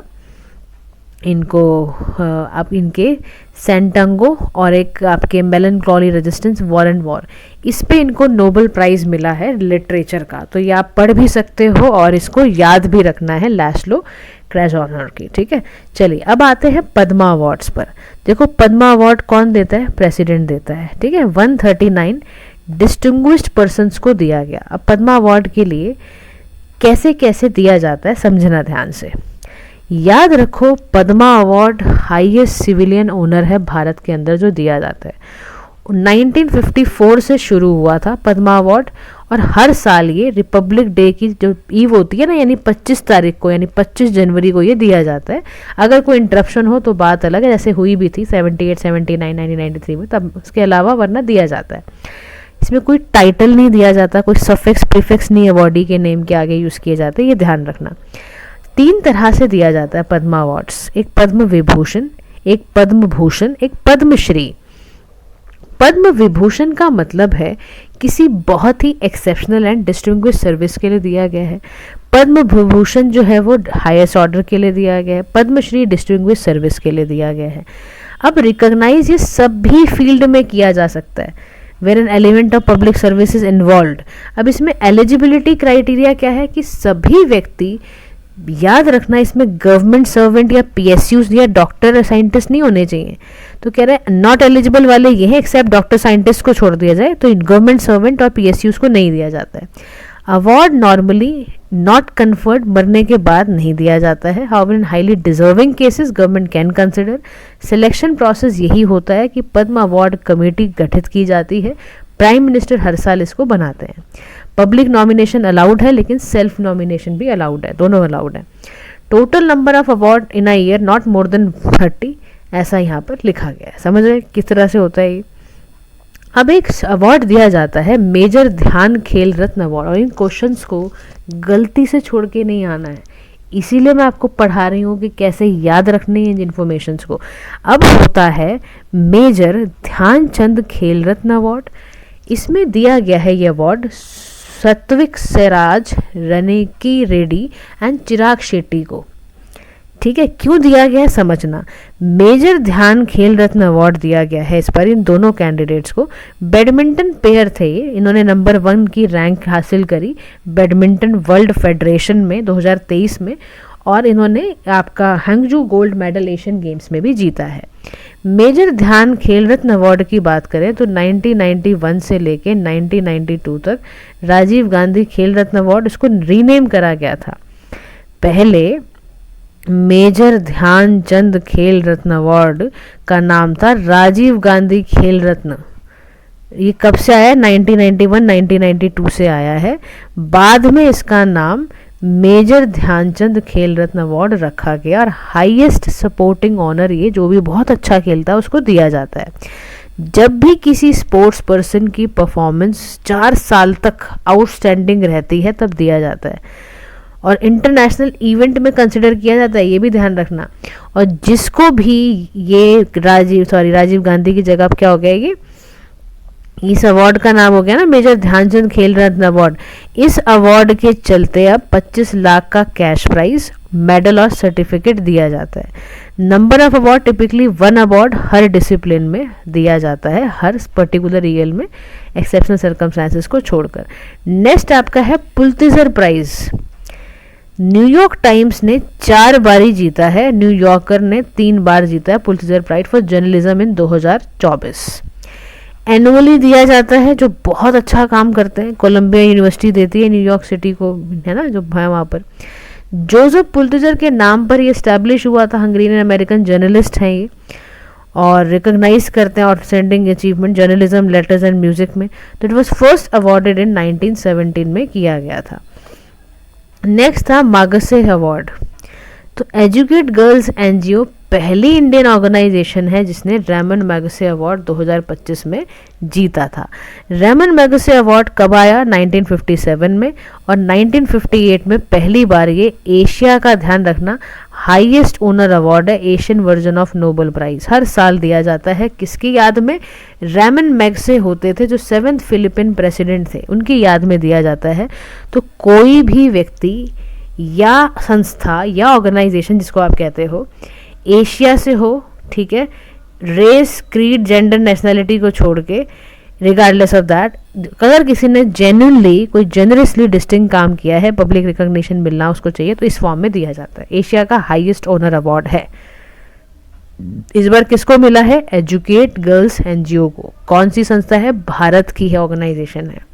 इनको अब इनके सेंटंगो और एक आपके मेलनक्लॉली रेजिस्टेंस वॉर एंड वॉर, इस पे इनको नोबेल प्राइज़ मिला है लिटरेचर का। तो ये आप पढ़ भी सकते हो और इसको याद भी रखना है लैस्लो क्रेजोनस्की, ठीक है। चलिए अब आते हैं पद्मा अवार्ड्स पर। देखो पद्मा अवार्ड कौन देता है? प्रेसिडेंट देता है, ठीक है। 139 डिस्टिंग्विश्ड पर्सन्स को दिया गया। अब पद्मा अवार्ड के लिए कैसे कैसे दिया जाता है समझना ध्यान से। याद रखो Padma award highest civilian honour है भारत के अंदर जो दिया जाता है। 1954 से शुरू हुआ था पद्मा अवार्ड, और हर साल ये रिपब्लिक डे की जो ईव होती है ना, यानी 25 तारीख को, यानी 25 जनवरी को ये दिया जाता है। अगर कोई इंटरप्शन हो तो बात अलग है, जैसे हुई भी थी 78, 79, 1993 में, तब उसके अलावा वरना दिया जाता है। इसमें कोई टाइटल नहीं दिया जाता, कोई सफिक्स प्रीफिक्स नहीं अवॉर्डी के नेम के आगे यूज़ किए जाते, ये ध्यान रखना। 3 तरह से दिया जाता है पद्मा अवार्ड्स, एक पद्म विभूषण, एक पद्म भूषण, एक पद्मश्री। पद्म विभूषण का मतलब है किसी बहुत ही एक्सेप्शनल एंड डिस्टिंग्विश सर्विस के लिए दिया गया है। पद्म विभूषण जो है वो हाईएस्ट ऑर्डर के लिए दिया गया है। पद्मश्री डिस्टिंग्विश सर्विस के लिए दिया गया है। अब रिकॉग्नाइज ये सभी फील्ड में किया जा सकता है where an element of public service is involve. अब इसमें एलिजिबिलिटी क्राइटेरिया क्या है कि सभी व्यक्ति, याद रखना इसमें गवर्नमेंट सर्वेंट या पीएसयूज या डॉक्टर साइंटिस्ट नहीं होने चाहिए। तो कह रहे हैं नॉट एलिजिबल वाले ये हैं, एक्सेप्ट डॉक्टर साइंटिस्ट को छोड़ दिया जाए, तो गवर्नमेंट सर्वेंट और पीएसयूज को नहीं दिया जाता है। अवार्ड नॉर्मली नॉट कन्फर्ड मरने के बाद नहीं दिया जाता है। However in highly deserving cases government can consider. Selection process यही होता है कि पद्म अवार्ड कमेटी गठित की जाती है, प्राइम मिनिस्टर हर साल इसको बनाते हैं। पब्लिक नॉमिनेशन अलाउड है, लेकिन सेल्फ नॉमिनेशन भी अलाउड है, दोनों अलाउड है। Total number of award in a year not more than 30, ऐसा यहाँ पर लिखा गया है। समझ रहे किस तरह से होता है ये। अब एक अवार्ड दिया जाता है मेजर ध्यान खेल रत्न अवार्ड, और इन क्वेश्चंस को गलती से छोड़ के नहीं आना है, इसीलिए मैं आपको पढ़ा रही हूँ कि कैसे याद रखनी है इन इन्फॉर्मेशंस को। अब होता है मेजर ध्यानचंद खेल रत्न अवार्ड। इसमें दिया गया है ये award Satwik Siraj, रनिकी Reddy and Chirag Shetty को। ठीक है, क्यों दिया गया है समझना। मेजर ध्यान खेल रत्न अवार्ड दिया गया है इस पर इन दोनों कैंडिडेट्स को। बैडमिंटन पेयर थे ये, इन्होंने नंबर 1 की रैंक हासिल करी बैडमिंटन वर्ल्ड फेडरेशन में 2023 में, और इन्होंने आपका हंगजू गोल्ड मेडल एशियन गेम्स में भी जीता है। मेजर ध्यान खेल रत्न अवार्ड की बात करें तो 1991 से लेके 1992 तक राजीव गांधी खेल रत्न अवार्ड, इसको रीनेम करा गया था। पहले मेजर ध्यानचंद खेल रत्न अवार्ड का नाम था राजीव गांधी खेल रत्न। ये कब से आया? 1991 1992 से आया है। बाद में इसका नाम मेजर ध्यानचंद खेल रत्न अवार्ड रखा गया, और हाईएस्ट सपोर्टिंग ऑनर ये जो भी बहुत अच्छा खेलता है उसको दिया जाता है। जब भी किसी स्पोर्ट्स पर्सन की परफॉर्मेंस 4 साल तक आउटस्टैंडिंग रहती है तब दिया जाता है, और इंटरनेशनल इवेंट में कंसिडर किया जाता है, ये भी ध्यान रखना। और जिसको भी ये राजीव गांधी की जगह क्या हो गया, ये इस अवार्ड का नाम हो गया ना मेजर ध्यानचंद खेल रत्न अवार्ड। इस अवार्ड के चलते अब 25 लाख का कैश प्राइज, मेडल और सर्टिफिकेट दिया जाता है। Number of award typically 1 award her discipline में दिया जाता है, हर पर्टिकुलर ईयर में, एक्सेप्शनल सर्कमस्टांसेस को छोड़कर। नेक्स्ट आपका है पुलित्जर प्राइज। न्यूयॉर्क टाइम्स ने 4 बार जीता है, न्यूयॉर्कर ने 3 बार जीता है Pulitzer prize for journalism in 2024। Annually दिया जाता है, जो बहुत अच्छा काम करते हैं। कोलंबिया यूनिवर्सिटी देती है न्यूयॉर्क सिटी को, है ना, जो है वहाँ पर। जोसेफ पुलित्जर के नाम पर ये इस्टेब्लिश हुआ था, हंगेरियन अमेरिकन जर्नलिस्ट हैं ये, और रिकॉग्नाइज करते हैं outstanding achievement journalism, letters and music में। तो इट वॉज फर्स्ट अवॉर्डेड इन 1917 में किया गया था। नेक्स्ट था मागसे अवार्ड। तो एजुकेट गर्ल्स एनजीओ पहली इंडियन ऑर्गेनाइजेशन है जिसने रेमन मैगसे अवार्ड 2025 में जीता था। रेमन मैगसे अवार्ड कब आया? 1957 में, और 1958 में पहली बार ये एशिया का, ध्यान रखना, हाईएस्ट ओनर अवार्ड है, Asian version of Nobel prize. हर साल दिया जाता है, किसकी याद में? रेमन मैगसे होते थे जो 7th फिलिपिन प्रेसिडेंट थे, उनकी याद में दिया जाता है। तो कोई भी व्यक्ति या संस्था या ऑर्गेनाइजेशन, जिसको आप कहते हो, एशिया से हो, ठीक है, रेस, क्रीड, जेंडर, नेशनैलिटी को छोड़ के, रिगार्डलेस ऑफ दैट, अगर किसी ने जेन्युइनली कोई जेनरसली डिस्टिंक्ट काम किया है, पब्लिक रिकॉग्निशन मिलना उसको चाहिए, तो इस फॉर्म में दिया जाता है। एशिया का हाईएस्ट ओनर अवार्ड है। इस बार किसको मिला है? एजुकेट गर्ल्स एनजीओ को। कौन सी संस्था है? भारत की है, ऑर्गेनाइजेशन है।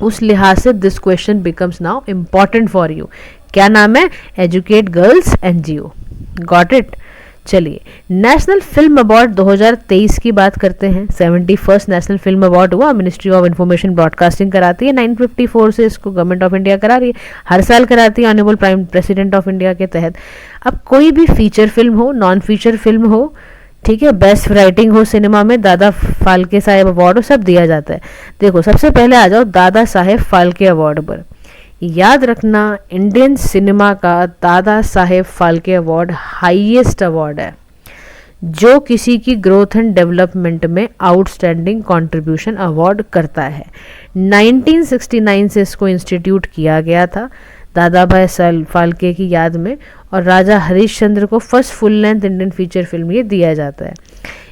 उस लिहाज से this question becomes now important for you. क्या नाम है? Educate girls NGO. Got it. चलिए, नेशनल फिल्म अवार्ड 2023 की बात करते हैं। 71st नेशनल फिल्म अवार्ड हुआ, मिनिस्ट्री ऑफ इंफॉर्मेशन ब्रॉडकास्टिंग कराती है। 954 से इसको गवर्नमेंट ऑफ इंडिया करा रही है, हर साल कराती है honourable prime president of India के तहत। अब कोई भी फीचर फिल्म हो, नॉन फीचर फिल्म हो, ठीक है, बेस्ट राइटिंग हो सिनेमा में, दादा फाल्के साहेब अवार्ड हो, सब दिया जाता है। देखो, सबसे पहले आ जाओ दादा साहेब फाल्के अवार्ड पर। याद रखना, इंडियन सिनेमा का Dada Saheb Phalke award highest award है जो किसी की ग्रोथ एंड डेवलपमेंट में आउटस्टैंडिंग कंट्रीब्यूशन अवार्ड करता है। 1969 से इसको इंस्टीट्यूट किया गया था दादा भाई फाल्के की याद में, और राजा हरिश्चंद्र को first full length Indian feature film ये दिया जाता है।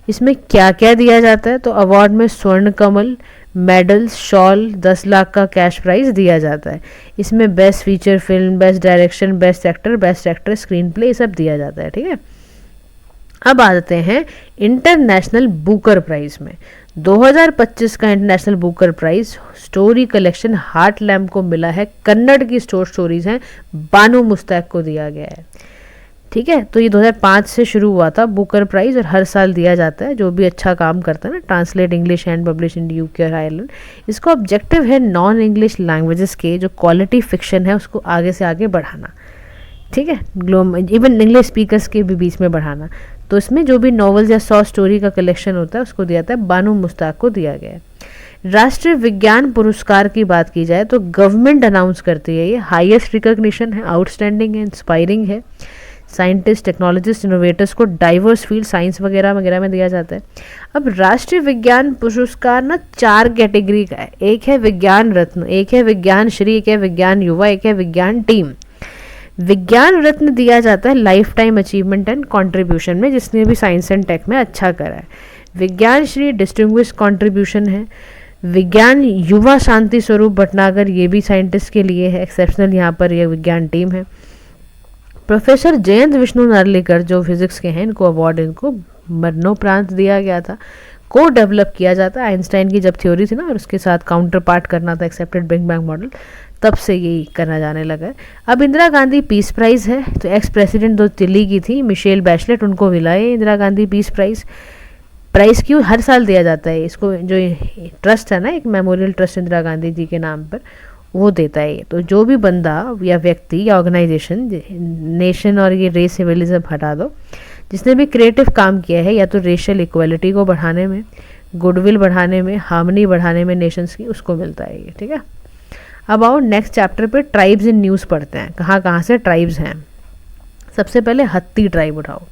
इसमें क्या क्या दिया जाता है? तो अवार्ड में स्वर्ण कमल, मेडल्स, शॉल, 10 लाख का कैश प्राइज दिया जाता है। इसमें best feature film, best direction, best actor, screen play, सब दिया जाता है। ठीक है, अब आते हैं इंटरनेशनल बुकर प्राइज में। 2025 का international Booker prize story collection heart lamp को मिला है। कन्नड़ की स्टोरीज हैं, बानू मुस्तैक को दिया गया है। ठीक है, तो ये 2005 से शुरू हुआ था बुकर प्राइज, और हर साल दिया जाता है जो भी अच्छा काम करता है ना, translate English and publish in UK और आयरलैंड। इसका ऑब्जेक्टिव है नॉन इंग्लिश लैंग्वेजेस के जो क्वालिटी फिक्शन है उसको आगे से आगे बढ़ाना। ठीक है, इवन इंग्लिश स्पीकर्स के भी बीच में बढ़ाना। तो इसमें जो भी नॉवेल्स या 100 स्टोरी का कलेक्शन होता है उसको दिया जाता है, बानू मुस्ताक को दिया गया है। राष्ट्रीय विज्ञान पुरस्कार की बात की जाए तो गवर्नमेंट अनाउंस करती है, ये हाईएस्ट रिकॉग्निशन है, आउटस्टैंडिंग है, इंस्पायरिंग है। साइंटिस्ट, टेक्नोलॉजिस्ट, इनोवेटर्स को डाइवर्स फील्ड, साइंस वगैरह वगैरह में दिया जाता है। अब राष्ट्रीय विज्ञान पुरस्कार ना 4 कैटेगरी का है। एक है विज्ञान रत्न, एक है विज्ञान श्री, एक है विज्ञान युवा, एक है विज्ञान टीम। विज्ञान रत्न दिया जाता है life time achievement and contribution में, जिसने भी साइंस एंड टेक में अच्छा करा है। विज्ञान श्री डिस्टिंग्विश कंट्रीब्यूशन है। विज्ञान युवा शांति स्वरूप भटनागर, ये भी साइंटिस्ट के लिए है, एक्सेप्शनल यहाँ पर ये विज्ञान टीम है। प्रोफेसर जयंत विष्णु नार्लिकर जो फिजिक्स के हैं, इनको अवार्ड इनको मरणोपरांत दिया गया था। को डेवलप किया जाता है, आइंस्टाइन की जब थ्योरी थी ना और उसके साथ काउंटर पार्ट करना था एक्सेप्टेड बिग बैंग मॉडल, तब से यही करना जाने लगा है। अब इंदिरा गांधी पीस प्राइज़ है, तो एक्स प्रेसिडेंट जो दिल्ली की थी मिशेल बैचलेट, उनको मिला है Indira Gandhi peace prize. Prize क्यों हर साल दिया जाता है इसको, जो ट्रस्ट है ना एक मेमोरियल ट्रस्ट इंदिरा गांधी जी के नाम पर, वो देता है। तो जो भी बंदा या व्यक्ति या ऑर्गेनाइजेशन, नेशन और ये रेस सिविलिज्म हटा दो, जिसने भी क्रिएटिव काम किया है या तो रेशियल इक्वलिटी को बढ़ाने में, गुडविल बढ़ाने में, हार्मनी बढ़ाने में नेशंस की, उसको मिलता है ये, ठीक है। अब आओ नेक्स्ट चैप्टर पे ट्राइब्स इन न्यूज़ पढ़ते हैं, कहाँ कहाँ से ट्राइब्स हैं। सबसे पहले हत्ती ट्राइब उठाओ,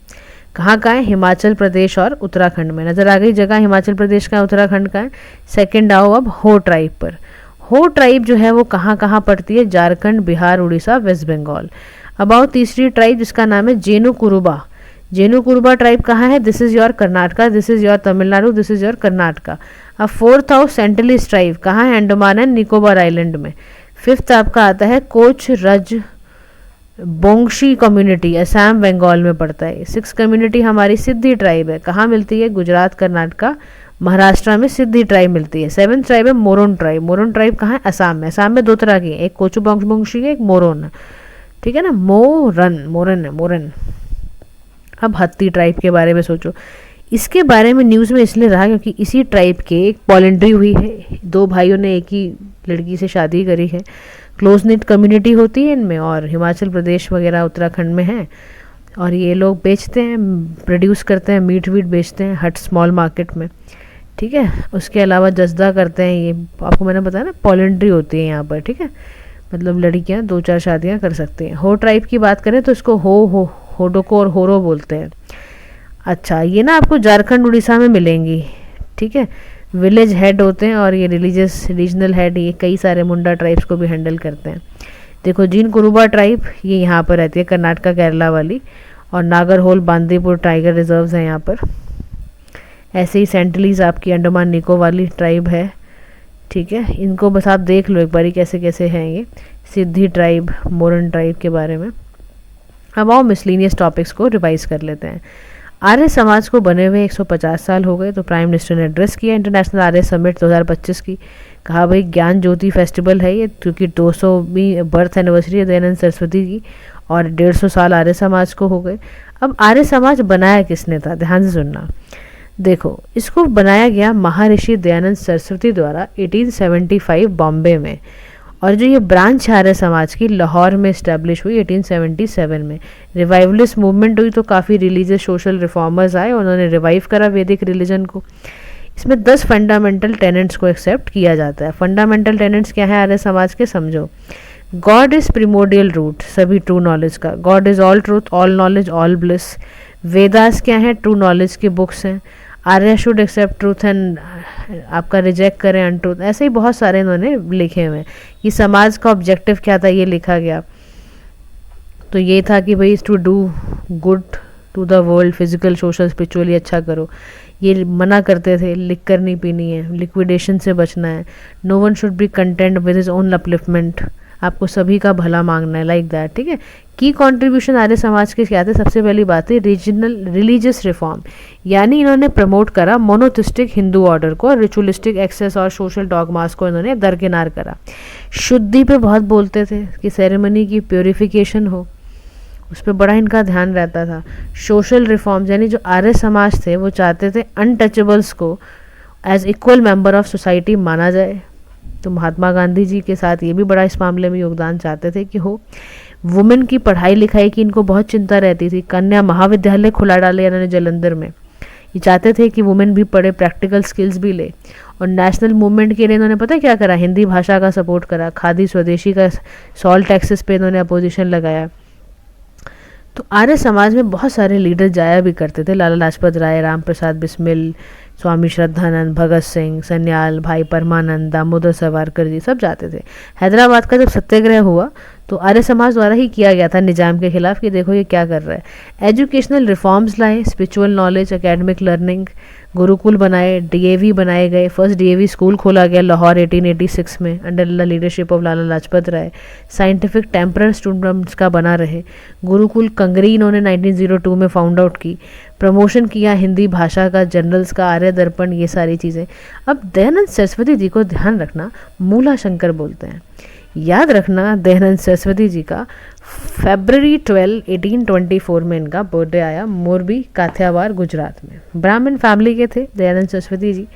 कहाँ का है, हिमाचल प्रदेश और उत्तराखंड में। नज़र आ गई जगह हिमाचल प्रदेश का, उत्तराखंड का है। सेकंड आओ अब हो ट्राइब पर। हो ट्राइब जो है वो कहाँ कहाँ पड़ती है, झारखंड, बिहार, उड़ीसा, वेस्ट बंगाल। अब आओ तीसरी ट्राइब जिसका नाम है जेनु कुरुबा। जेनु कुरुबा ट्राइब कहाँ है, this is your Karnataka, this is your Tamil Nadu, this is your Karnataka. अब फोर्थ आओ सेंटिलीज ट्राइब, कहाँ है, अंडमान एंड निकोबार आइलैंड में। फिफ्थ आपका आता है कोच रज बोंगशी कम्युनिटी, असम बंगाल में पड़ता है। सिक्स कम्युनिटी हमारी सिद्धि ट्राइब है, कहाँ मिलती है, गुजरात, कर्नाटका, महाराष्ट्र में सिद्धि ट्राइब मिलती है। सेवन्थ ट्राइब है मोरन ट्राइब। मोरन ट्राइब कहाँ है, असम में। असम में दो तरह की है, एक कोचु बोंगशी है, एक मोरन है, ठीक है ना, मोरन मोरन है मोरन। अब हत्ती ट्राइब के बारे में सोचो, इसके बारे में न्यूज़ में इसलिए रहा क्योंकि इसी ट्राइब के एक पॉलिंड्री हुई है, दो भाइयों ने एक ही लड़की से शादी करी है। क्लोज निट कम्युनिटी होती है इनमें, और हिमाचल प्रदेश वगैरह उत्तराखंड में है। और ये लोग बेचते हैं, प्रोड्यूस करते हैं, मीट वीट बेचते हैं हट स्मॉल मार्केट में, ठीक है। उसके अलावा जजदा करते हैं, ये आपको मैंने बताया ना पॉलिंड्री होती है यहाँ पर, ठीक है, मतलब लड़कियाँ 2-4 शादियाँ कर सकती हैं। हो ट्राइब की बात करें तो इसको होडोको और होरो बोलते हैं। अच्छा, ये ना आपको झारखंड उड़ीसा में मिलेंगी, ठीक है। विलेज हेड होते हैं और ये रिलीजियस रीजनल हेड, ये कई सारे मुंडा ट्राइब्स को भी हैंडल करते हैं। देखो जीन कुरुबा ट्राइब ये यहाँ पर रहती है, कर्नाटका केरला वाली, और नागरहोल बांदीपुर टाइगर रिजर्व्स हैं यहाँ पर। ऐसे ही सेंटिलीज आपकी अंडमान निको वाली ट्राइब है, ठीक है। इनको बस आप देख लो एक बारी कैसे कैसे हैं ये। सिद्धि ट्राइब, मोरन ट्राइब के बारे में। अब आओ मिसलीनियस टॉपिक्स को रिवाइज कर लेते हैं। आर्य समाज को बने हुए 150 साल हो गए, तो प्राइम मिनिस्टर ने एड्रेस किया इंटरनेशनल आर्य समिट 2025 की। कहा भाई ज्ञान ज्योति फेस्टिवल है ये, क्योंकि 200वीं बर्थ एनिवर्सरी है दयानंद सरस्वती की, और 150 साल आर्य समाज को हो गए। अब आर्य समाज बनाया किसने था, ध्यान से सुनना। देखो, इसको बनाया गया महर्षि दयानंद सरस्वती द्वारा 1875 बॉम्बे में, और जो ये ब्रांच आर्य समाज की लाहौर में इस्टेब्लिश हुई 1877 में। रिवाइवलिस्ट मूवमेंट हुई तो काफ़ी रिलीजियस सोशल रिफॉर्मर्स आए, उन्होंने रिवाइव करा वैदिक रिलीजन को। इसमें 10 फंडामेंटल टेनेंट्स को एक्सेप्ट किया जाता है। फंडामेंटल टेनेंट्स क्या है आर्य समाज के, समझो। गॉड इज प्रिमोडियल रूट सभी ट्रू नॉलेज का, God is all truth, all knowledge, all bliss. Vedas क्या है, ट्रू नॉलेज की बुक्स हैं। आर्य शुड एक्सेप्ट ट्रूथ एंड आपका रिजेक्ट करें अनट्रूथ, ऐसे ही बहुत सारे इन्होंने लिखे हुए हैं। ये समाज का ऑब्जेक्टिव क्या था, ये लिखा गया। तो ये था कि भाई to do good to the world, physical social spiritually अच्छा करो। ये मना करते थे लिकर नहीं पीनी है, लिक्विडेशन से बचना है, no one should be content with his own upliftment, आपको सभी का भला मांगना है, लाइक दैट, ठीक है। की कंट्रीब्यूशन आर्य समाज के क्या थे, सबसे पहली बात है रीजनल रिलीजियस रिफॉर्म, यानी इन्होंने प्रमोट करा मोनोथिस्टिक हिंदू ऑर्डर को, रिचुअलिस्टिक एक्सेस और सोशल डॉगमास को इन्होंने दरकिनार करा। शुद्धि पे बहुत बोलते थे कि सेरेमनी की प्योरिफिकेशन हो, उस पर बड़ा इनका ध्यान रहता था। सोशल रिफॉर्म्स, यानी जो आर्य समाज थे वो चाहते थे अनटचेबल्स को as equal member of society माना जाए। तो महात्मा गांधी जी के साथ ये भी बड़ा इस मामले में योगदान चाहते थे कि हो। वुमेन की पढ़ाई लिखाई की इनको बहुत चिंता रहती थी, कन्या महाविद्यालय खुला डाले इन्होंने जलंधर में। ये चाहते थे कि वुमेन भी पढ़े, प्रैक्टिकल स्किल्स भी ले। और नेशनल मूवमेंट के लिए इन्होंने पता क्या करा, हिंदी भाषा का सपोर्ट करा, खादी स्वदेशी का, सॉल्ट टैक्सेस पे इन्होंने अपोजिशन लगाया। तो आर्य समाज में बहुत सारे लीडर जाया भी करते थे, लाला लाजपत राय, राम प्रसाद बिस्मिल, स्वामी श्रद्धानंद, भगत सिंह, सन्याल, भाई परमानंद, दामोदर सावरकर जी सब जाते थे। हैदराबाद का जब सत्याग्रह हुआ तो आर्य समाज द्वारा ही किया गया था निजाम के खिलाफ कि देखो ये क्या कर रहा है। एजुकेशनल रिफॉर्म्स लाए, spiritual knowledge, academic learning, Gurukul बनाए, डीएवी बनाए गए। फर्स्ट डीएवी स्कूल खोला गया लाहौर 1886 में under the leadership of Lala Lajpat Rai. Scientific temper students का बना रहे। गुरुकुल कंगरी इन्होंने 1902 में फाउंड आउट की। प्रमोशन किया हिंदी भाषा का, जर्नल्स का, आर्य दर्पण, ये सारी चीज़ें। अब दयानंद सरस्वती जी को ध्यान रखना मूला शंकर बोलते हैं। याद रखना दयानंद सरस्वती जी का February 12, 1824 में इनका बर्थडे आया, मोरबी काठियावाड़ गुजरात में। ब्राह्मण फैमिली के थे दयानंद सरस्वती जी।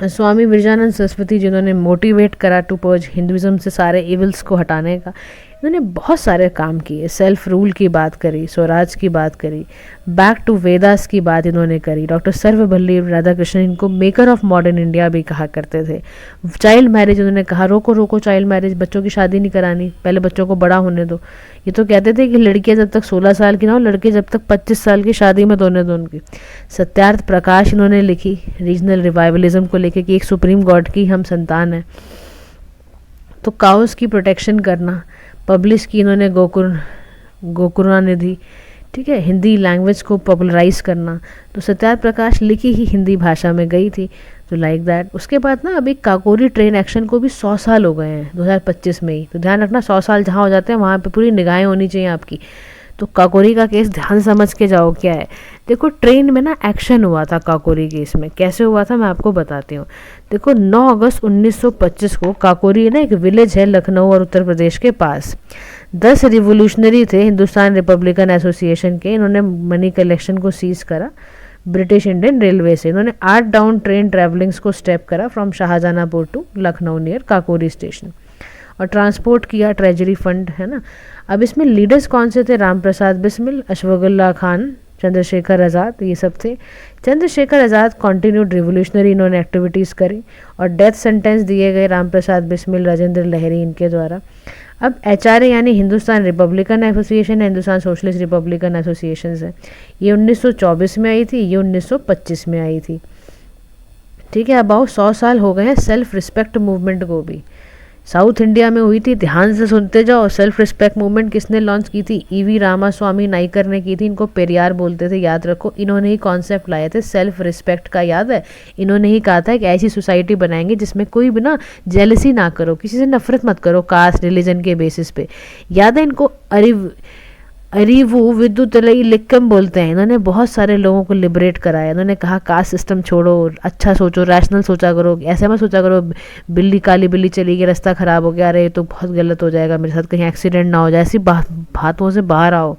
स्वामी विरजानंद सरस्वती जिन्होंने मोटिवेट करा टू पर्ज हिंदुइज्म से सारे इविल्स को हटाने का। इन्होंने बहुत सारे काम किए, सेल्फ रूल की बात करी, स्वराज की बात करी, बैक टू वेदास की बात इन्होंने करी। डॉक्टर सर्वपल्ली राधाकृष्णन इनको मेकर ऑफ मॉडर्न इंडिया भी कहा करते थे। चाइल्ड मैरिज उन्होंने कहा रोको रोको चाइल्ड मैरिज, बच्चों की शादी नहीं करानी, पहले बच्चों को बड़ा होने दो। ये तो कहते थे कि लड़कियां जब तक 16 साल की ना हो, लड़के जब तक 25 साल की शादी में होने दो उनकी। सत्यार्थ प्रकाश इन्होंने लिखी रीजनल रिवाइवलिज्म को लेकर कि एक सुप्रीम गॉड की हम संतान हैं। तो काउस की प्रोटेक्शन करना पब्लिश की इन्होंने गोकुरानिधि, ठीक है, हिंदी लैंग्वेज को पॉपुलराइज करना। तो सत्यार्थ प्रकाश लिखी ही हिंदी भाषा में गई थी, तो लाइक दैट। उसके बाद ना अभी काकोरी ट्रेन एक्शन को भी 100 साल हो गए हैं 2025 में ही। तो ध्यान रखना 100 साल जहाँ हो जाते हैं वहाँ पे पूरी निगाहें होनी चाहिए आपकी। तो काकोरी का केस ध्यान समझ के जाओ क्या है। देखो ट्रेन में ना एक्शन हुआ था काकोरी केस में, कैसे हुआ था मैं आपको बताती हूँ। देखो 9 अगस्त 1925 को काकोरी ना एक विलेज है लखनऊ और उत्तर प्रदेश के पास। 10 रिवोल्यूशनरी थे हिंदुस्तान रिपब्लिकन एसोसिएशन के, इन्होंने मनी कलेक्शन को सीज करा ब्रिटिश इंडियन रेलवे से। इन्होंने 8 डाउन ट्रेन ट्रैवलिंग्स को स्टेप करा from Shahjahanpur to Lucknow near Kakori station और ट्रांसपोर्ट किया ट्रेजरी फंड, है ना। अब इसमें लीडर्स कौन से थे? राम प्रसाद बिस्मिल, अशफाकुल्लाह खान, चंद्रशेखर आज़ाद, ये सब थे। चंद्रशेखर आज़ाद कॉन्टिन्यूड रिवोल्यूशनरी इन्होंने एक्टिविटीज़ करी और डेथ सेंटेंस दिए गए राम प्रसाद बिस्मिल, राजेंद्र लहरी इनके द्वारा। अब HRA यानी हिंदुस्तान रिपब्लिकन एसोसिएशन है, हिंदुस्तान सोशलिस्ट रिपब्लिकन एसोसिएशन है। ये 1924 में आई थी, ये 1925 में आई थी, ठीक है। अबाउट 100 साल हो गए हैं सेल्फ रिस्पेक्ट मूवमेंट को भी। साउथ इंडिया में हुई थी, ध्यान से सुनते जाओ। सेल्फ रिस्पेक्ट मूवमेंट किसने लॉन्च की थी? EV रामास्वामी नाइकर ने की थी। इनको पेरियार बोलते थे, याद रखो। इन्होंने ही कॉन्सेप्ट लाए थे सेल्फ रिस्पेक्ट का, याद है। इन्होंने ही कहा था कि ऐसी सोसाइटी बनाएंगे जिसमें कोई भी ना जेलसी ना करो, किसी से नफरत मत करो कास्ट रिलीजन के बेसिस पे। याद है इनको अरिवु विद्युतलई लिक्कम बोलते हैं। इन्होंने बहुत सारे लोगों को लिबरेट कराया। इन्होंने कहा कास्ट सिस्टम छोड़ो, अच्छा सोचो, रैशनल सोचा करो, ऐसे मत सोचा करो बिल्ली काली बिल्ली चली गई, रास्ता ख़राब हो गया, अरे तो बहुत गलत हो जाएगा मेरे साथ, कहीं एक्सीडेंट ना हो जाए, ऐसी बातों से बाहर आओ।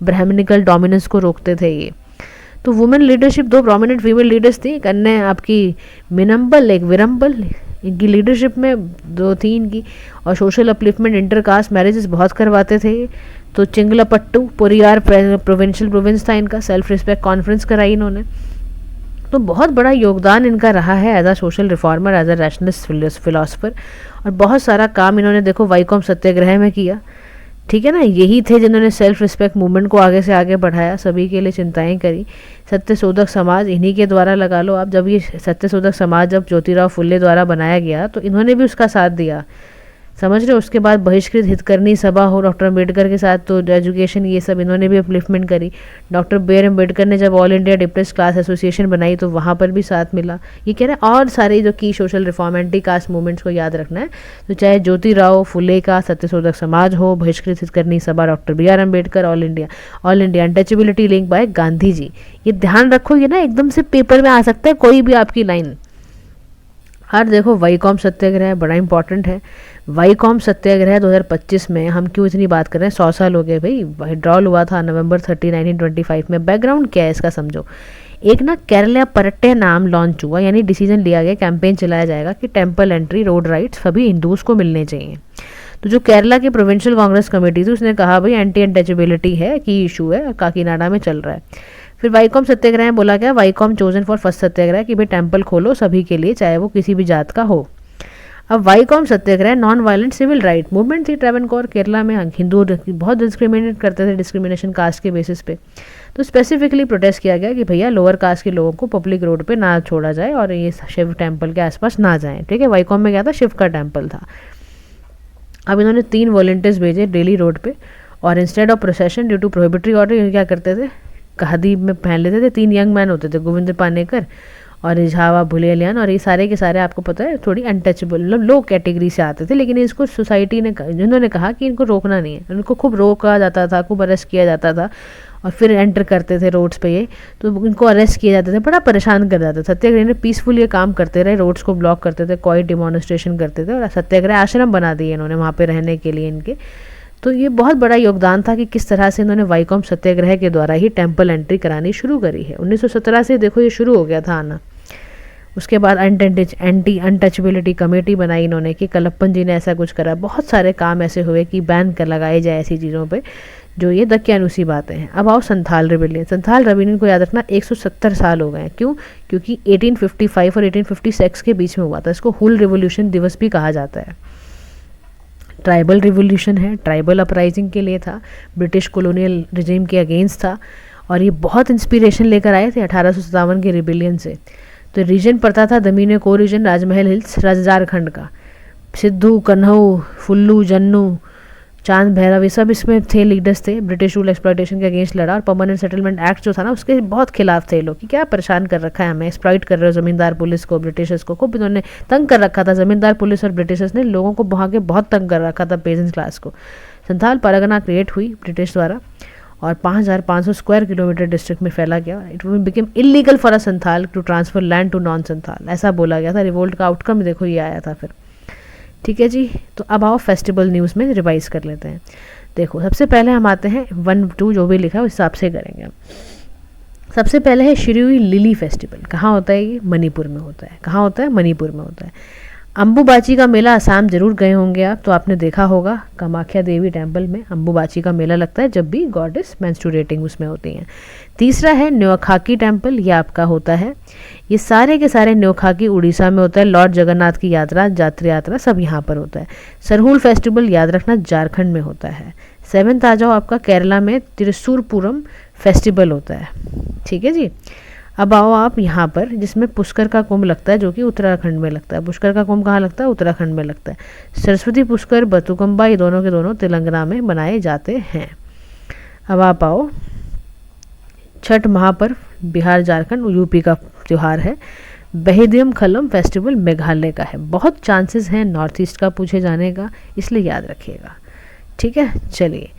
ब्राह्मणिकल डोमिनेंस को रोकते थे ये। तो women leadership, 2 prominent female leaders थी, एक अन्य आपकी मिनम्बल, एक विरम्बल। इनकी लीडरशिप में 2 थी इनकी। और सोशल अपलिफ्टमेंट, इंटरकास्ट मैरिजेस बहुत करवाते थे। तो चिंगलापट्टू पुरियार प्रोविंस था इनका। सेल्फ रिस्पेक्ट कॉन्फ्रेंस कराई इन्होंने। तो बहुत बड़ा योगदान इनका रहा है as a social reformer, as a rationalist philosopher. और बहुत सारा काम इन्होंने देखो वाईकॉम सत्याग्रह में किया, ठीक है ना। यही थे जिन्होंने सेल्फ रिस्पेक्ट मूवमेंट को आगे से आगे बढ़ाया, सभी के लिए चिंताएं करी। सत्यशोधक समाज इन्हीं के द्वारा लगा लो आप। जब ये सत्यशोधक समाज जब ज्योतिराव फुल्ले द्वारा बनाया गया तो इन्होंने भी उसका साथ दिया, समझ रहे हो। उसके बाद बहिष्कृत हितकर्णी सभा हो डॉक्टर अम्बेडकर के साथ, तो एजुकेशन ये सब इन्होंने भी अपलिफ्टमेंट करी। Doctor B.R. अम्बेडकर ने जब all India depressed class association बनाई तो वहाँ पर भी साथ मिला। ये कह रहे हैं और सारे जो की social reform anti cast movements को याद रखना है। तो चाहे ज्योतिराव फुले का सत्यशोधक समाज हो, Bahishkrit Hitkarini Sabha doctor B.R. Ambedkar, all India untouchability link by Gandhi ji. ये ध्यान रखो, ये ना एकदम से पेपर में आ सकता है कोई भी आपकी लाइन। और देखो वाईकॉम सत्याग्रह बड़ा इंपॉर्टेंट है। वाईकॉम सत्याग्रह 2025 में हम क्यों इतनी बात कर रहे हैं? 100 साल हो गए भाई। विड्रॉल हुआ था नवंबर 30, 1925 में। बैकग्राउंड क्या है इसका समझो। एक ना केरला परट्टे नाम लॉन्च हुआ, यानी डिसीजन लिया गया, कैंपेन चलाया जाएगा कि टेम्पल एंट्री, रोड राइट्स सभी हिंदूज को मिलने चाहिए। तो जो केरला की प्रोविंशियल कांग्रेस कमेटी थी उसने कहा भाई एंटी अनटचेबिलिटी है की इशू है, काकीनाडा में चल रहा है। फिर वाईकॉम सत्याग्रह में बोला गया वाईकॉम चोजन फॉर फर्स्ट सत्याग्रह कि भाई टेम्पल खोलो सभी के लिए, चाहे वो किसी भी जात का हो। अब Vaikom Satyagraha non violent civil right movement थी। ट्रेवनकोर केरला में हिंदू बहुत डिस्क्रिमिनेट करते थे, डिस्क्रिमिनेशन कास्ट के बेसिस पे। तो स्पेसिफिकली प्रोटेस्ट किया गया कि भैया लोअर कास्ट के लोगों को पब्लिक रोड पे ना छोड़ा जाए और ये शिव टेम्पल के आसपास ना जाएं, ठीक है। वाईकॉम में क्या था? शिव का टेम्पल था। अब इन्होंने 3 वॉलंटियर्स भेजे डेली रोड पे, और instead of procession due to prohibitory order ये क्या करते थे, खादी में पहन लेते थे। 3 यंग मैन होते थे, गोविंद पानेकर और इजहावा भुलेलियान, और ये सारे के सारे आपको पता है थोड़ी अनटचेबल, मतलब लो कैटेगरी से आते थे। लेकिन इसको सोसाइटी ने, जिन्होंने कहा कि इनको रोकना नहीं है, उनको खूब रोका जाता था, खूब अरेस्ट किया जाता था, और फिर एंटर करते थे रोड्स पे ये, तो इनको अरेस्ट किए जाते थे, बड़ा परेशान कर जाते थे। सत्याग्रही ने पीसफुल ये काम करते रहे, रोड्स को ब्लॉक करते थे, कोई डिमॉन्स्ट्रेशन करते थे, और सत्याग्रह आश्रम बना दिए इन्होंने वहाँ पे रहने के लिए इनके। तो ये बहुत बड़ा योगदान था कि किस तरह से इन्होंने वाइकोम सत्याग्रह के द्वारा ही टेम्पल एंट्री करानी शुरू करी है। 1917 से देखो ये शुरू हो गया था आना। उसके बाद एंटी अनटचेबिलिटी कमेटी बनाई इन्होंने कि कलप्पन जी ने ऐसा कुछ करा। बहुत सारे काम ऐसे हुए कि बैन कर लगाए जाए ऐसी चीज़ों पे जो ये दक्यानुसी बातें हैं। अब आओ संथाल रिबेलियन। संथाल रिबेलियन को याद रखना 170 साल हो गए हैं। क्यों? क्योंकि 1855 और 1856 के बीच में हुआ था। इसको हुल रिवोल्यूशन दिवस भी कहा जाता है। ट्राइबल रिवोल्यूशन है, ट्राइबल अपराइजिंग के लिए था, ब्रिटिश कॉलोनियल रिजीम के अगेंस्ट था, और ये बहुत इंस्पिरेशन लेकर आए थे 1857 के रिबेलियन से। तो रीजन पड़ता था दमीने को रीजन, राजमहल हिल्स, झारखंड का। सिद्धू, कन्हऊ, फुल्लू, जन्नू, चांद भैरव, ये सब इसमें थे, लीडर्स थे। ब्रिटिश रूल एक्सप्लॉयटेशन के अगेंस्ट लड़ा, और परमानेंट सेटलमेंट एक्ट जो था ना उसके बहुत खिलाफ थे लोग कि क्या परेशान कर रखा है हमें, एक्सप्लॉइट कर रहे हो ज़मींदार पुलिस को, ब्रिटिशर्स को। खूब इन्होंने तंग कर रखा था, ज़मींदार पुलिस और ब्रिटिशर्स ने लोगों को वहाँ के बहुत तंग कर रखा था, पेजेंट्स क्लास को। संथाल परगना क्रिएट हुई ब्रिटिश द्वारा, और 5500 स्क्वायर किलोमीटर डिस्ट्रिक्ट में फैला गया। It became illegal for a Santhal to transfer land to non Santhal, ऐसा बोला गया था। रिवोल्ट का आउटकम देखो ये आया था फिर। ठीक है जी, तो अब आओ फेस्टिवल न्यूज़ में रिवाइज कर लेते हैं। देखो सबसे पहले हम आते हैं 1 2 जो भी लिखा है उस हिसाब से करेंगे हम। सबसे पहले है शिरुई लिली फेस्टिवल। कहाँ होता है ये? मणिपुर में होता है। कहाँ होता है? मणिपुर में होता है। अम्बुबाची का मेला, असम जरूर गए होंगे आप, तो आपने देखा होगा कामाख्या देवी टेम्पल में अम्बुबाची का मेला लगता है जब भी गॉडेस मेंस्ट्रुएटिंग उसमें होती हैं। तीसरा है न्योखाकी टेम्पल, ये आपका होता है, ये सारे के सारे न्योखाकी उड़ीसा में होता है। लॉर्ड जगन्नाथ की यात्रा, जात्री यात्रा सब यहाँ पर होता है। सरहुल फेस्टिवल याद रखना झारखंड में होता है। 7th आ जाओ आपका केरला में त्रिशूरपुरम फेस्टिवल होता है। ठीक है जी। अब आओ आप यहाँ पर जिसमें पुष्कर का कुंभ लगता है जो कि उत्तराखंड में लगता है। पुष्कर का कुंभ कहाँ लगता है? उत्तराखंड में लगता है। सरस्वती पुष्कर, बतुकम्बा, ये दोनों के दोनों तेलंगाना में मनाए जाते हैं। अब आप आओ छठ महापर्व, बिहार, झारखंड, यूपी का त्यौहार है। बहेदियम खलम फेस्टिवल मेघालय का है। बहुत चांसेस हैं नॉर्थ ईस्ट का पूछे जाने का, इसलिए याद रखिएगा। ठीक है, चलिए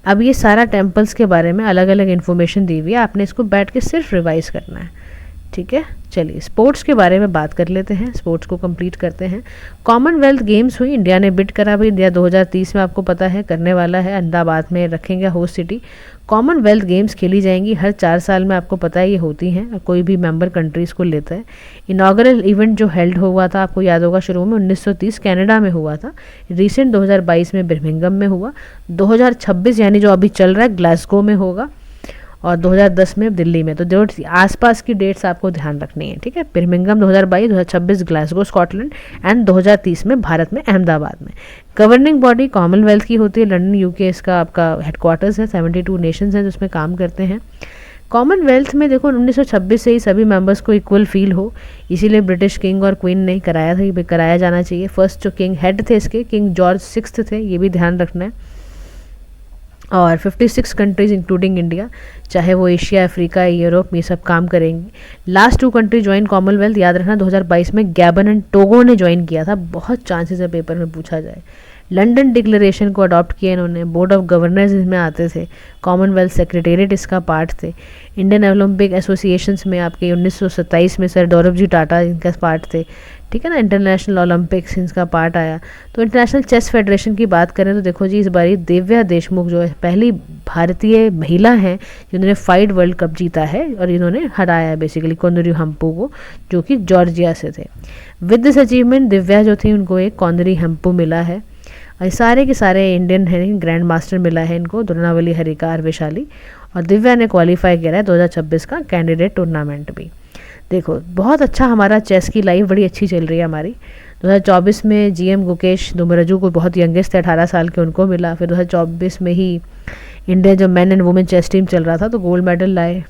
अब ये सारा टेम्पल्स के बारे में अलग अलग इन्फॉर्मेशन दी हुई है, आपने इसको बैठ के सिर्फ रिवाइज करना है। ठीक है, चलिए स्पोर्ट्स के बारे में बात कर लेते हैं, स्पोर्ट्स को कंप्लीट करते हैं। कॉमनवेल्थ गेम्स हुई, इंडिया ने बिड करा भाई, इंडिया 2030 में आपको पता है करने वाला है, अहमदाबाद में रखेंगे होस्ट सिटी। कॉमनवेल्थ गेम्स खेली जाएंगी हर 4 साल में, आपको पता है ये होती हैं और कोई भी मेंबर कंट्रीज़ को लेता है। इनाग्रल इवेंट जो हेल्ड हुआ था आपको याद होगा शुरू में 1930 कनाडा में हुआ था। रिसेंट 2022 में बर्मिंघम में हुआ। 2026 यानी जो अभी चल रहा है ग्लासगो में होगा, और 2010 में दिल्ली में। तो जो आसपास की डेट्स आपको ध्यान रखनी है। ठीक है, बर्मिंघम 2022, 2026 ग्लासगो स्कॉटलैंड, एंड 2030 में भारत में अहमदाबाद में। गवर्निंग बॉडी कॉमनवेल्थ की होती है, लंदन यूके इसका आपका हेडक्वार्टर्स है। 72 नेशंस हैं जिसमें काम करते हैं। कॉमनवेल्थ में देखो 1926 से ही सभी मेंबर्स को इक्वल फील हो, इसीलिए ब्रिटिश किंग और क्वीन ने कराया था, ये कराया जाना चाहिए। फर्स्ट जो किंग हेड थे इसके, किंग जॉर्ज 6 थे, ये भी ध्यान रखना है। और 56 कंट्रीज़ इंक्लूडिंग इंडिया, चाहे वो एशिया, अफ्रीका, यूरोप, ये सब काम करेंगे। लास्ट 2 कंट्री ज्वाइन कॉमनवेल्थ, याद रखना 2022 में गैबन एंड टोगो ने ज्वाइन किया था। बहुत चांसेस है पेपर में पूछा जाए। लंदन डिक्लेरेशन को अडॉप्ट किया इन्होंने। बोर्ड ऑफ गवर्नर्स इसमें आते थे। कॉमनवेल्थ सेक्रेटेरिएट इसका पार्ट थे। इंडियन ओलंपिक एसोसिएशंस में आपके 1927 में सर डॉरब जी टाटा इनका पार्ट थे। ठीक है ना, इंटरनेशनल ओलंपिक्स इनका पार्ट आया। तो इंटरनेशनल चेस फेडरेशन की बात करें तो देखो जी इस बारी दिव्या देशमुख जो है पहली भारतीय महिला हैं जिन्होंने फाइड वर्ल्ड कप जीता है, और इन्होंने हराया है बेसिकली कोनरी हम्पू को जो कि जॉर्जिया से थे। विद दिस अचीवमेंट दिव्या जो थी उनको एक कोनरी हम्पू मिला है। और सारे के सारे इंडियन हैं, ग्रैंड मास्टर मिला है इनको, द्रोणावली, हरिका, वैशाली, और दिव्या ने क्वालिफाई किया है 2026 का कैंडिडेट टूर्नामेंट भी। देखो बहुत अच्छा हमारा चेस की लाइफ बड़ी अच्छी चल रही है हमारी। 2024 में GM गुकेश दुमरजू को बहुत यंगेस्ट थे 18 साल के, उनको मिला। फिर 2024 में ही इंडिया जो men and women chess team चल रहा था तो गोल्ड मेडल लाए।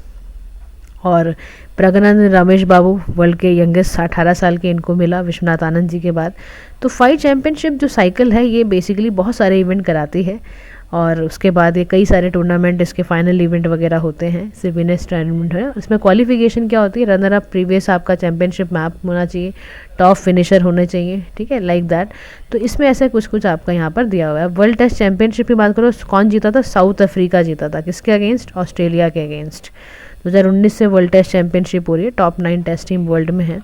और प्रज्ञानंद रमेश बाबू वर्ल्ड के यंगेस्ट 18 साल के इनको मिला विश्वनाथ आनंद जी के बाद। तो फाइट चैम्पियनशिप जो साइकिल है ये बेसिकली बहुत सारे इवेंट कराती है और उसके बाद ये कई सारे टूर्नामेंट इसके फाइनल इवेंट वगैरह होते हैं। सिर्फ विनर्स टूर्नामेंट है, इसमें क्वालिफिकेशन क्या होती है, रनर अप प्रीवियस आपका चैंपियनशिप मैप होना चाहिए, टॉप फिनिशर होने चाहिए, ठीक है, लाइक दैट। तो इसमें ऐसे कुछ कुछ आपका यहाँ पर दिया हुआ है। वर्ल्ड टेस्ट चैंपियनशिप की बात करो, कौन जीता था, साउथ अफ्रीका जीता था, किसके अगेंस्ट, ऑस्ट्रेलिया के अगेंस्ट। 2019 से वर्ल्ड टेस्ट चैंपियनशिप हो रही है, टॉप 9 टेस्ट टीम वर्ल्ड में है।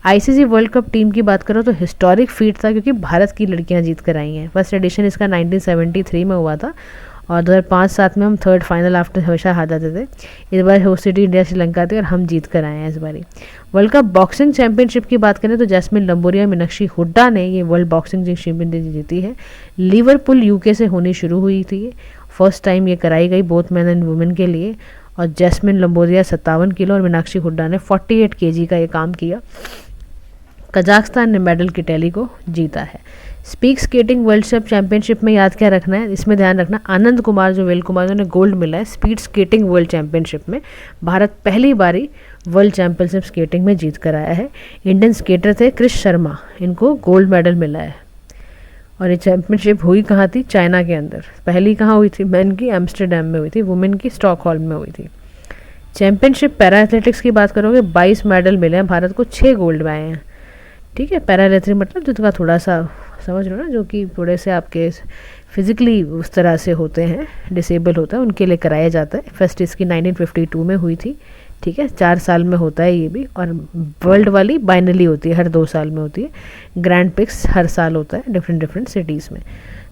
आईसीसी वर्ल्ड कप टीम की बात करो तो हिस्टोरिक फीट था क्योंकि भारत की लड़कियां जीत कर आई हैं। फर्स्ट एडिशन इसका 1973 में हुआ था और 2005-7 में हम थर्ड फाइनल आफ्टर हमेशा हार जाते थे। इस बार होस्ट सिटी इंडिया श्रीलंका थी और हम जीत कर आए हैं इस बारी। वर्ल्ड कप बॉक्सिंग चैंपियनशिप की बात करें तो जैस्मिन लंबोरिया, मीनाक्षी हुड्डा ने ये वर्ल्ड बॉक्सिंग चैंपियनशिप जीती है। लिवरपूल यूके से होनी शुरू हुई थी, ये फर्स्ट टाइम ये कराई गई बोथ मैन एंड वुमेन के लिए। और जैस्मिन लंबोरिया 57 किलो और मीनाक्षी हुड्डा ने 48 केजी का ये काम किया। कजाकिस्तान ने मेडल किटेली को जीता है। Speak skating world cup championship में याद क्या रखना है, इसमें ध्यान रखना आनंद कुमार जो वेल कुमार ने गोल्ड मिला है स्पीड स्केटिंग वर्ल्ड चैंपियनशिप में। भारत पहली बारी वर्ल्ड चैंपियनशिप स्केटिंग में जीत कर आया है। इंडियन स्केटर थे क्रिश शर्मा, इनको गोल्ड मेडल मिला है। और ये चैंपियनशिप हुई कहाँ थी, चाइना के अंदर। पहली कहाँ हुई थी, मैन की एम्स्टरडेम में हुई थी, वुमेन की स्टॉकहोल्म में हुई थी। चैंपियनशिप पैरा एथलेटिक्स की बात करोगे 22 मेडल मिले हैं भारत को, 6 गोल्ड में आए हैं, ठीक है। पैरा एथलेटिक्स मतलब जिसका थोड़ा सा समझ लो ना, जो कि थोड़े से आपके फिजिकली उस तरह से होते हैं, डिसेबल होता है, उनके लिए कराया जाता है। फर्स्ट इसकी 1952 में हुई थी, ठीक है, 4 साल में होता है ये भी। और वर्ल्ड वाली बाइनली होती है, हर 2 साल में होती है। ग्रैंड पिक्स हर साल होता है डिफरेंट सिटीज़ में।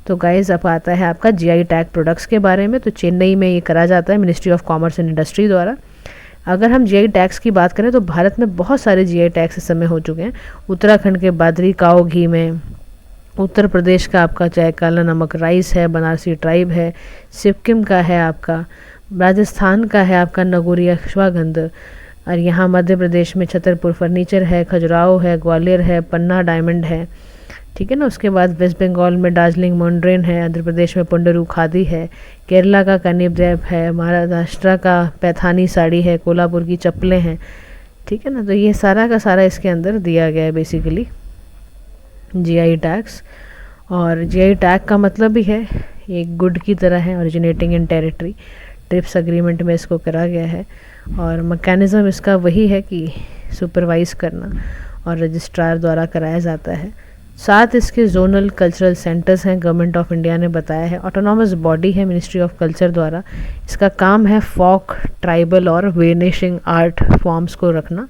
तो गाइज अब आता है आपका जीआई टैग प्रोडक्ट्स के बारे में। तो चेन्नई में ये करा जाता है ministry of commerce and industry द्वारा। अगर हम जीआई टैग्स की बात करें तो भारत में बहुत सारे जीआई टैग्स इस समय हो चुके हैं। उत्तराखंड के बादरी काओ घी में, उत्तर प्रदेश का आपका चाय काला नमक राइस है, बनारसी ट्राइब है, सिक्किम का है आपका, राजस्थान का है आपका नगोरी अश्वगंध, और यहाँ मध्य प्रदेश में छतरपुर फर्नीचर है, खजुराहो है, ग्वालियर है, पन्ना डायमंड है, ठीक है ना। उसके बाद वेस्ट बंगाल में दार्जिलिंग मोन्ड्रेन है, आंध्र प्रदेश में पंडरू खादी है, केरला का कनिपदेव है, महाराष्ट्र का पैथानी साड़ी है, कोल्हापुर की चप्पलें हैं, ठीक है ना। तो ये सारा का सारा इसके अंदर दिया गया है बेसिकली जीआई टैग्स। और जीआई टैग का मतलब भी है एक गुड की तरह है, ओरिजिनेटिंग इन टेरिटरी, ट्रिप्स एग्रीमेंट में इसको करा गया है। और मैकेनिज़्म इसका वही है कि सुपरवाइज़ करना और रजिस्ट्रार द्वारा कराया जाता है। 7 इसके जोनल कल्चरल सेंटर्स हैं, गवर्नमेंट ऑफ इंडिया ने बताया है। ऑटोनॉमस बॉडी है मिनिस्ट्री ऑफ कल्चर द्वारा। इसका काम है फोक, ट्राइबल और वेनिशिंग आर्ट फॉर्म्स को रखना।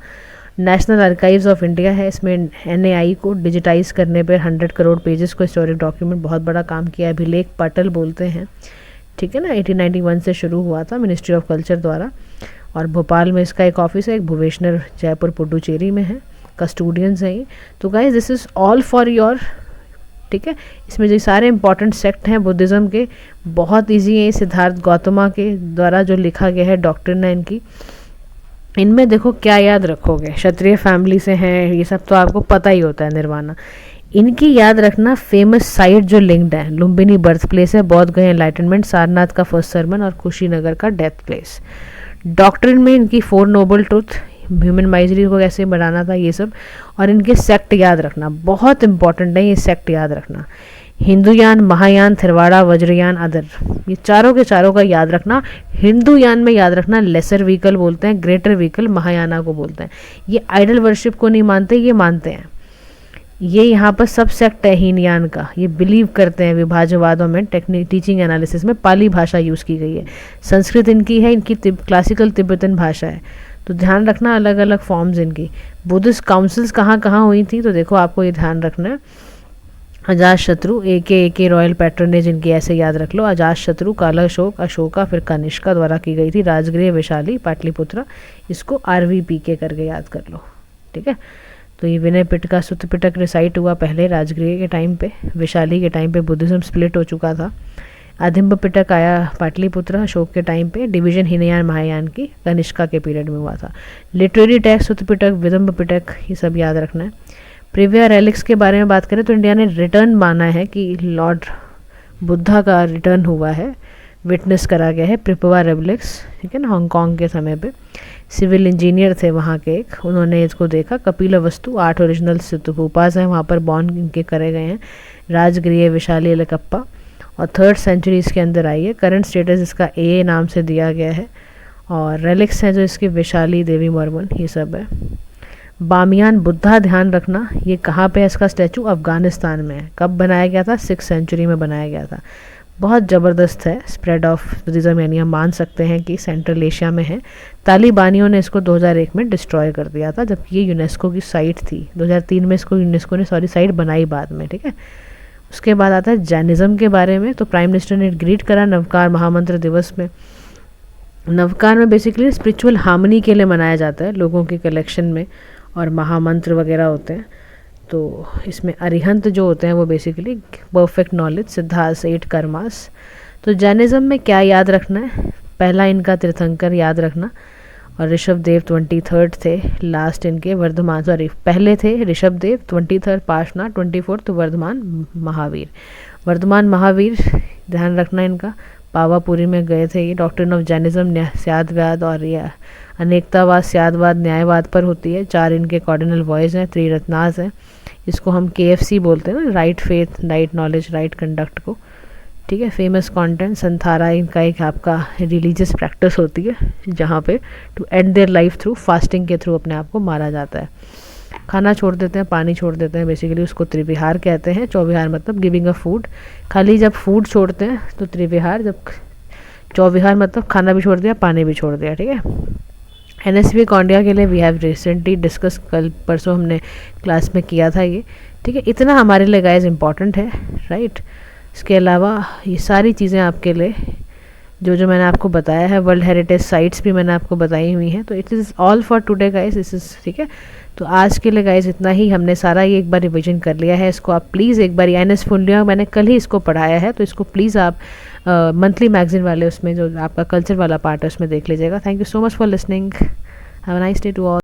नेशनल आर्काइव्स ऑफ इंडिया है, इसमें एनएआई को डिजिटाइज करने पर 100 करोड़ पेजेस को हिस्टोरिक डॉक्यूमेंट बहुत बड़ा काम किया है। अभिलेख पटल बोलते हैं, ठीक है ना। 1891 से शुरू हुआ था मिनिस्ट्री ऑफ कल्चर द्वारा। और भोपाल में इसका एक ऑफिस है, एक भुवनेश्वर, जयपुर, पुडुचेरी में है। कस्टोडियंस हैं ये। तो guys this is all for your, ठीक है। इसमें जो सारे इंपॉर्टेंट सेक्ट हैं बुद्धिज़्म के, बहुत ईजी है। सिद्धार्थ गौतमा के द्वारा जो लिखा गया है डॉक्ट्रिन है इनकी। इनमें देखो क्या याद रखोगे, क्षत्रिय फैमिली से हैं, ये सब तो आपको पता ही होता है, निर्वाणा। इनकी याद रखना फेमस साइट जो लिंक्ड है, लुम्बिनी बर्थ प्लेस है, बौद्ध गया एनलाइटनमेंट, सारनाथ का फर्स्ट सरमन और कुशीनगर का डेथ प्लेस। डॉक्ट्रिन में इनकी 4 नोबल ट्रुथ, ह्यूमन माइजरी को कैसे बढ़ाना था, ये सब। और इनके सेक्ट याद रखना बहुत इंपॉर्टेंट है, ये सेक्ट याद रखना। हिंदूयान, महायान, थिरवाड़ा, वज्रयान, अदर, ये चारों के चारों का याद रखना। हिंदूयान में याद रखना लेसर व्हीकल बोलते हैं, ग्रेटर व्हीकल महायाना को बोलते हैं। ये आइडल वर्शिप को नहीं मानते, ये मानते हैं। ये यहाँ पर सब सेक्ट है हीनयान का, ये बिलीव करते हैं विभाजवादों में। टीचिंग एनालिसिस में पाली भाषा यूज़ की गई है। संस्कृत इनकी है, इनकी क्लासिकल तिब्बतन भाषा है, तो ध्यान रखना अलग अलग फॉर्म्स इनकी। बुद्धिस्ट काउंसिल्स कहाँ कहाँ हुई थी, तो देखो आपको ये ध्यान रखना है। अजात शत्रु, ए रॉयल पैट्रोनेज इनकी ऐसे याद रख लो। अजात शत्रु, काला अशोक, अशोका, फिर कनिष्का द्वारा की गई थी। राजगृह, वैशाली, पाटलिपुत्रा, इसको RVPK करके याद कर लो, ठीक है। तो ये विनय पिटका, सुत्त पिटक रिसाइट हुआ पहले राजगृह के टाइम पे। वैशाली के टाइम पे बुद्धिज़्म स्प्लिट हो चुका था। आदिम्ब पिटक आया पाटलिपुत्र, अशोक के टाइम पे। डिवीजन हीनयान महायान की कनिष्का के पीरियड में हुआ था। लिटरेरी टेक्स्ट, सुत्त पिटक, विदम्ब पिटक, ये सब याद रखना है। प्रिविया रेलिक्स के बारे में बात करें तो इंडिया ने रिटर्न माना है कि लॉर्ड बुद्धा का रिटर्न हुआ है, विटनेस करा गया है। प्रिपवा रेलिक्स, ठीक है ना, हांगकॉन्ग के समय पे। सिविल इंजीनियर थे वहाँ के एक, उन्होंने इसको देखा। कपिलवस्तु 8 ओरिजिनल स्तूपास हैं वहाँ पर बॉर्न इनके करे गए हैं। राजगृह विशाली एलकप्पा, और 3rd सेंचुरी इसके अंदर आई है। करंट स्टेटस इसका ए नाम से दिया गया है। और रेलिक्स हैं जो इसकी विशाली देवी मरमन, ये सब है। बामियान बुद्धा, ध्यान रखना ये कहाँ पे है इसका स्टैचू, अफ़गानिस्तान में है। कब बनाया गया था, 6th सेंचुरी में बनाया गया था। बहुत ज़बरदस्त है। स्प्रेड ऑफ बुद्धिज़्म यानी हम मान सकते हैं कि सेंट्रल एशिया में है। तालिबानियों ने इसको 2001 में डिस्ट्रॉय कर दिया था, जबकि ये यूनेस्को की साइट थी। 2003 में इसको यूनेस्को ने साइट बनाई बाद में, ठीक है। उसके बाद आता है जैनिज़्म के बारे में। तो प्राइम मिनिस्टर ने ग्रीट करा नवकार महामंत्र दिवस में। नवकार में बेसिकली स्पिरिचुअल हार्मनी के लिए मनाया जाता है लोगों के कलेक्शन में, और महामंत्र वगैरह होते हैं। तो इसमें अरिहंत जो होते हैं वो basically perfect knowledge, Siddharth 8 karmas. तो जैनिज़्म में क्या याद रखना है, पहला इनका तीर्थंकर याद रखना, और ऋषभ देव 23rd थे लास्ट इनके। वर्धमान, सॉरी पहले थे ऋषभ देव, 23rd पार्श्वनाथ, 24th वर्धमान महावीर। वर्धमान महावीर ध्यान रखना इनका, पावापुरी में गए थे ये। डॉक्ट्रिन ऑफ जैनिज़्म स्यादवाद और ये अनेकतावाद, स्यादवाद, न्यायवाद पर होती है। 4 इनके कार्डिनल वॉइस हैं, त्रिरत्नास हैं। इसको हम KFC बोलते हैं ना, right faith, right knowledge, right conduct को, ठीक है। फेमस कंटेंट संथारा इनका एक आपका रिलीजियस प्रैक्टिस होती है, जहाँ पे to end their life through fasting के थ्रू अपने आप को मारा जाता है। खाना छोड़ देते हैं, पानी छोड़ देते हैं, बेसिकली उसको त्रिविहार कहते हैं। चौविहार मतलब गिविंग अ फूड, खाली जब फूड छोड़ते हैं तो त्रिविहार, जब चौविहार मतलब खाना भी छोड़ दिया, पानी भी छोड़ दिया, ठीक है। NSV कौंडिया के लिए वी हैव रिसेंटली डिस्कस, कल परसों हमने क्लास में किया था ये, ठीक है। इतना हमारे लिए गाइस इंपॉर्टेंट है, राइट। इसके अलावा ये सारी चीज़ें आपके लिए जो मैंने आपको बताया है, वर्ल्ड हेरिटेज साइट्स भी मैंने आपको बताई हुई हैं। तो it is all for today guys, this is, ठीक है। तो आज के लिए गाइस इतना ही, हमने सारा ये एक बार रिविजन कर लिया है। इसको आप प्लीज़ एक बार, INS फुलिया मैंने कल ही इसको पढ़ाया है, तो इसको प्लीज़ आप मंथली मैगजीन वाले उसमें जो आपका कल्चर वाला पार्ट है उसमें देख लीजिएगा। Thank you so much for listening, have a nice day to all.